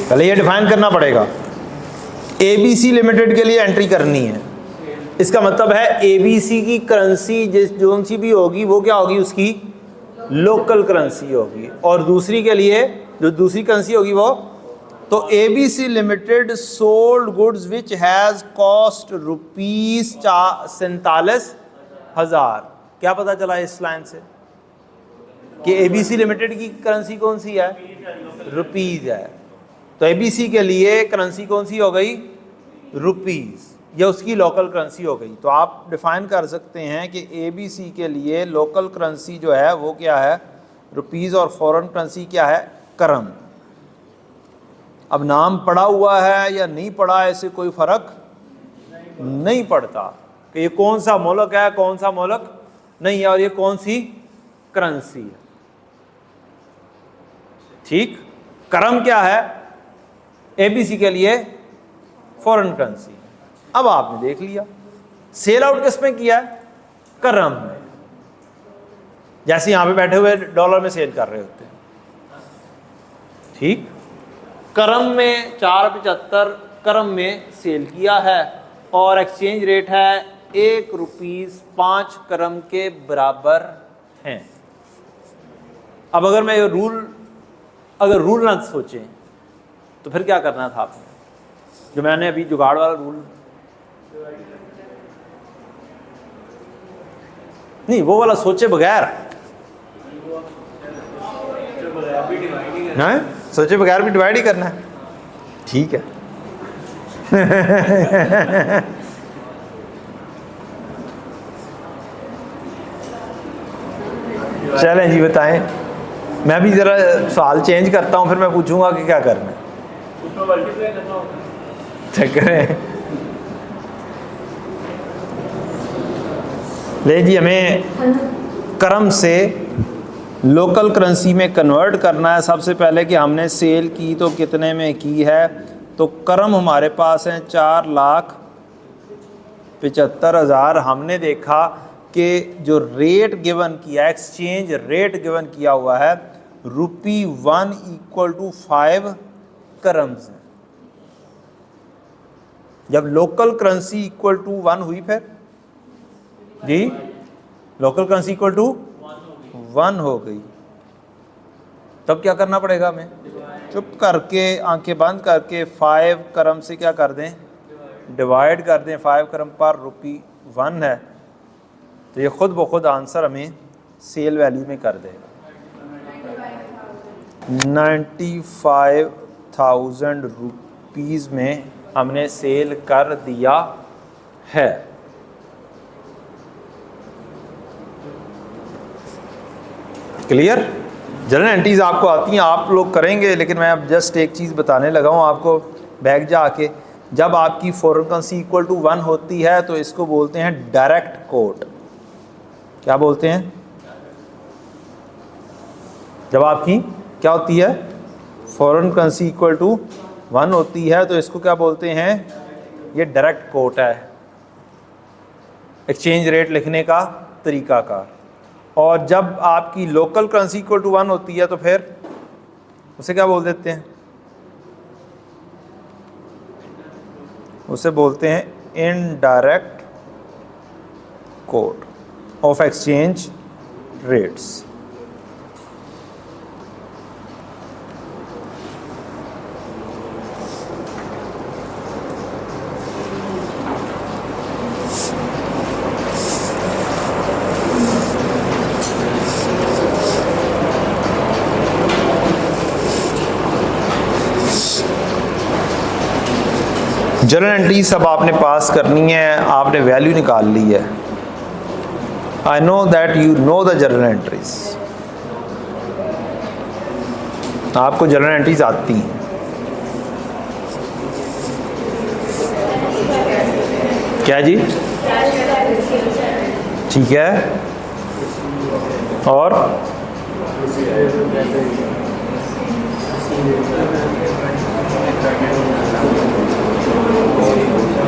पहले ये डिफाइन करना पड़ेगा। ABC लिमिटेड के लिए एंट्री करनी है, इसका मतलब है ABC की करेंसी जिस जो सी भी होगी वो क्या होगी? उसकी लोकल करेंसी होगी। और दूसरी के लिए जो दूसरी करेंसी होगी वो, तो ABC limited sold goods which has cost ₹47,000। क्या पता चला इस लाइन से कि ABC लिमिटेड की करेंसी कौन सी है? रुपीज़ है। तो ABC के लिए करेंसी कौन सी हो गई? रुपीज़, या उसकी लोकल करेंसी हो गई। तो आप डिफाइन कर सकते हैं कि ABC के लिए लोकल करेंसी जो है वो क्या है? रुपीज़, और फॉरेन करेंसी क्या है? करम। अब नाम पड़ा हुआ है या नहीं पड़ा है, इससे कोई फ़र्क नहीं पड़ता कि ये कौन सा मुल्क है, कौन सा मुल्क नहीं है, और ये कौन सी करेंसी है। ठीक, करम क्या है? ABC के लिए फॉरेन करेंसी। अब आपने देख लिया सेल आउट किस में किया है? करम में। जैसे यहां पे बैठे हुए डॉलर में सेल कर रहे होते हैं। ठीक, करम में 4.75 करम में सेल किया है, और एक्सचेंज रेट है ₹1 करम के बराबर हैं। अब अगर मैं अगर रूल ना सोचें तो फिर क्या करना था आपने? जो मैंने अभी जुगाड़ वाला रूल नहीं, वो वाला सोचे बगैर, ना सोचे बगैर भी डिवाइड ही करना है। ठीक है चलें जी, बताएं। मैं भी ज़रा सवाल चेंज करता हूँ, फिर मैं पूछूंगा कि क्या करना है। उसमें मल्टीप्लाई करना होगा। चेक करें। ले जी, हमें करम से लोकल करेंसी में कन्वर्ट करना है। सबसे पहले कि हमने सेल की तो कितने में की है, तो करम हमारे पास हैं 4,50,000 75,000 हमने देखा कि जो रेट गिवन किया, एक्सचेंज रेट गिवन किया हुआ है ₹1 = 5 करम्स है। जब लोकल करेंसी इक्वल टू 1 हुई, फिर जी लोकल करेंसी इक्वल टू 1 हो गई, तब क्या करना पड़ेगा हमें? चुप करके आंखें बंद करके 5 करम से क्या कर दें, डिवाइड कर दें। 5 करम पर ₹1 है, तो ये खुद ब खुद आंसर हमें सेल वैल्यू में कर देगा। 95,000 रुपीज़ में हमने सेल कर दिया है। क्लियर? जनरल एंट्रीज आपको आती हैं, आप लोग करेंगे, लेकिन मैं अब जस्ट एक चीज़ बताने लगा हूँ आपको बैक जाके। जब आपकी फॉरेन करेंसी इक्वल टू 1 होती है तो इसको बोलते हैं डायरेक्ट कोट। क्या बोलते हैं? जब आपकी क्या होती है, फॉरेन करेंसी इक्वल टू 1 होती है तो इसको क्या बोलते हैं? ये डायरेक्ट कोट है, एक्सचेंज रेट लिखने का तरीका का। और जब आपकी लोकल करेंसी इक्वल टू 1 होती है तो फिर उसे क्या बोल देते हैं? उसे बोलते हैं indirect coat of exchange rates. General entry सब आपने पास करनी है, आपने वैल्यू निकाल ली है। I know that you know the general entries, आपको जनरल एंट्रीज आती हैं। क्या जी? ठीक है। और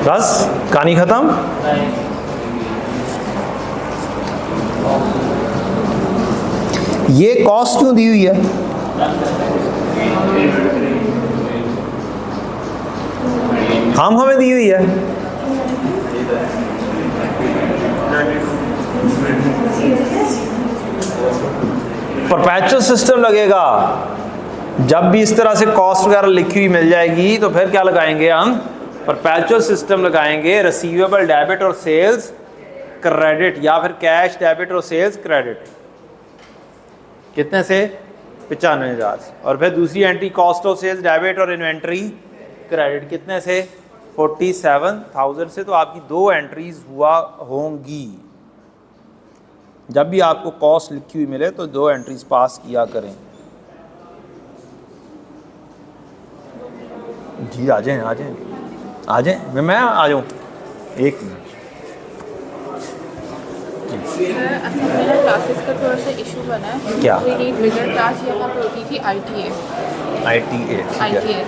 बस कहानी खत्म। ये कॉस्ट क्यों दी हुई है? हम हमें दी हुई है। परपेचुअल सिस्टम लगेगा। जब भी इस तरह से कॉस्ट वगैरह लिखी हुई मिल जाएगी तो फिर क्या लगाएंगे हम? परपेचुअल सिस्टम लगाएंगे। रिसीवेबल डेबिट और सेल्स क्रेडिट, या फिर कैश डेबिट और सेल्स क्रेडिट। कितने से? 95,000 से। और फिर दूसरी entry cost of sales debit और इन्वेंट्री क्रेडिट कितने से? 47,000 से। तो आपकी 2 एंट्रीज हुआ होंगी। जब भी आपको कॉस्ट लिखी हुई मिले तो 2 एंट्रीज पास किया करें। जी आ जाएं, आ जाएं, आ जाएं। मैं आ जाऊँ, एक मिनट। असल मेरा क्लासेस का थोड़ा सा इशू बना है। क्या? बिगर क्लास यहाँ पर होती थी ITA,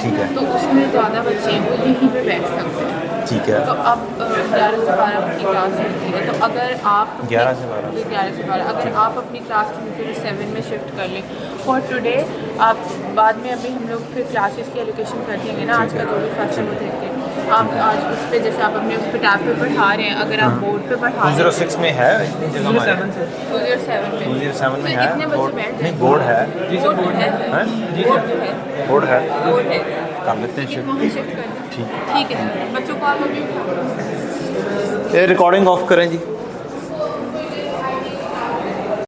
ठीक है। तो उसमें ज़्यादा बच्चे हैं, वो यहीं पे बैठ सकते हैं। ठीक है। तो अब 11 से 12 की क्लास होती है, तो अगर आप 11 से 12 अगर आप अपनी क्लास 2 से 7 में शिफ्ट कर लें फॉर टुडे, आप बाद में अभी हम लोग फिर क्लासेस की एलोकेशन कर देंगे ना, आज का जो भी फर्स्ट वो देख के आप आज उस पर जैसे आप अपने उस पर टैब पे पढ़ा रहे हैं, अगर आप बोर्ड पे पढ़ा रहे हैं 206 में है, इतनी जगह हमारे 207 में है। कितने बच्चे बैठ नहीं, बोर्ड है, बोर्ड है, कर लेते हैं शिफ्ट। ठीक है, बच्चों को आप अभी ये रिकॉर्डिंग ऑफ करें जी।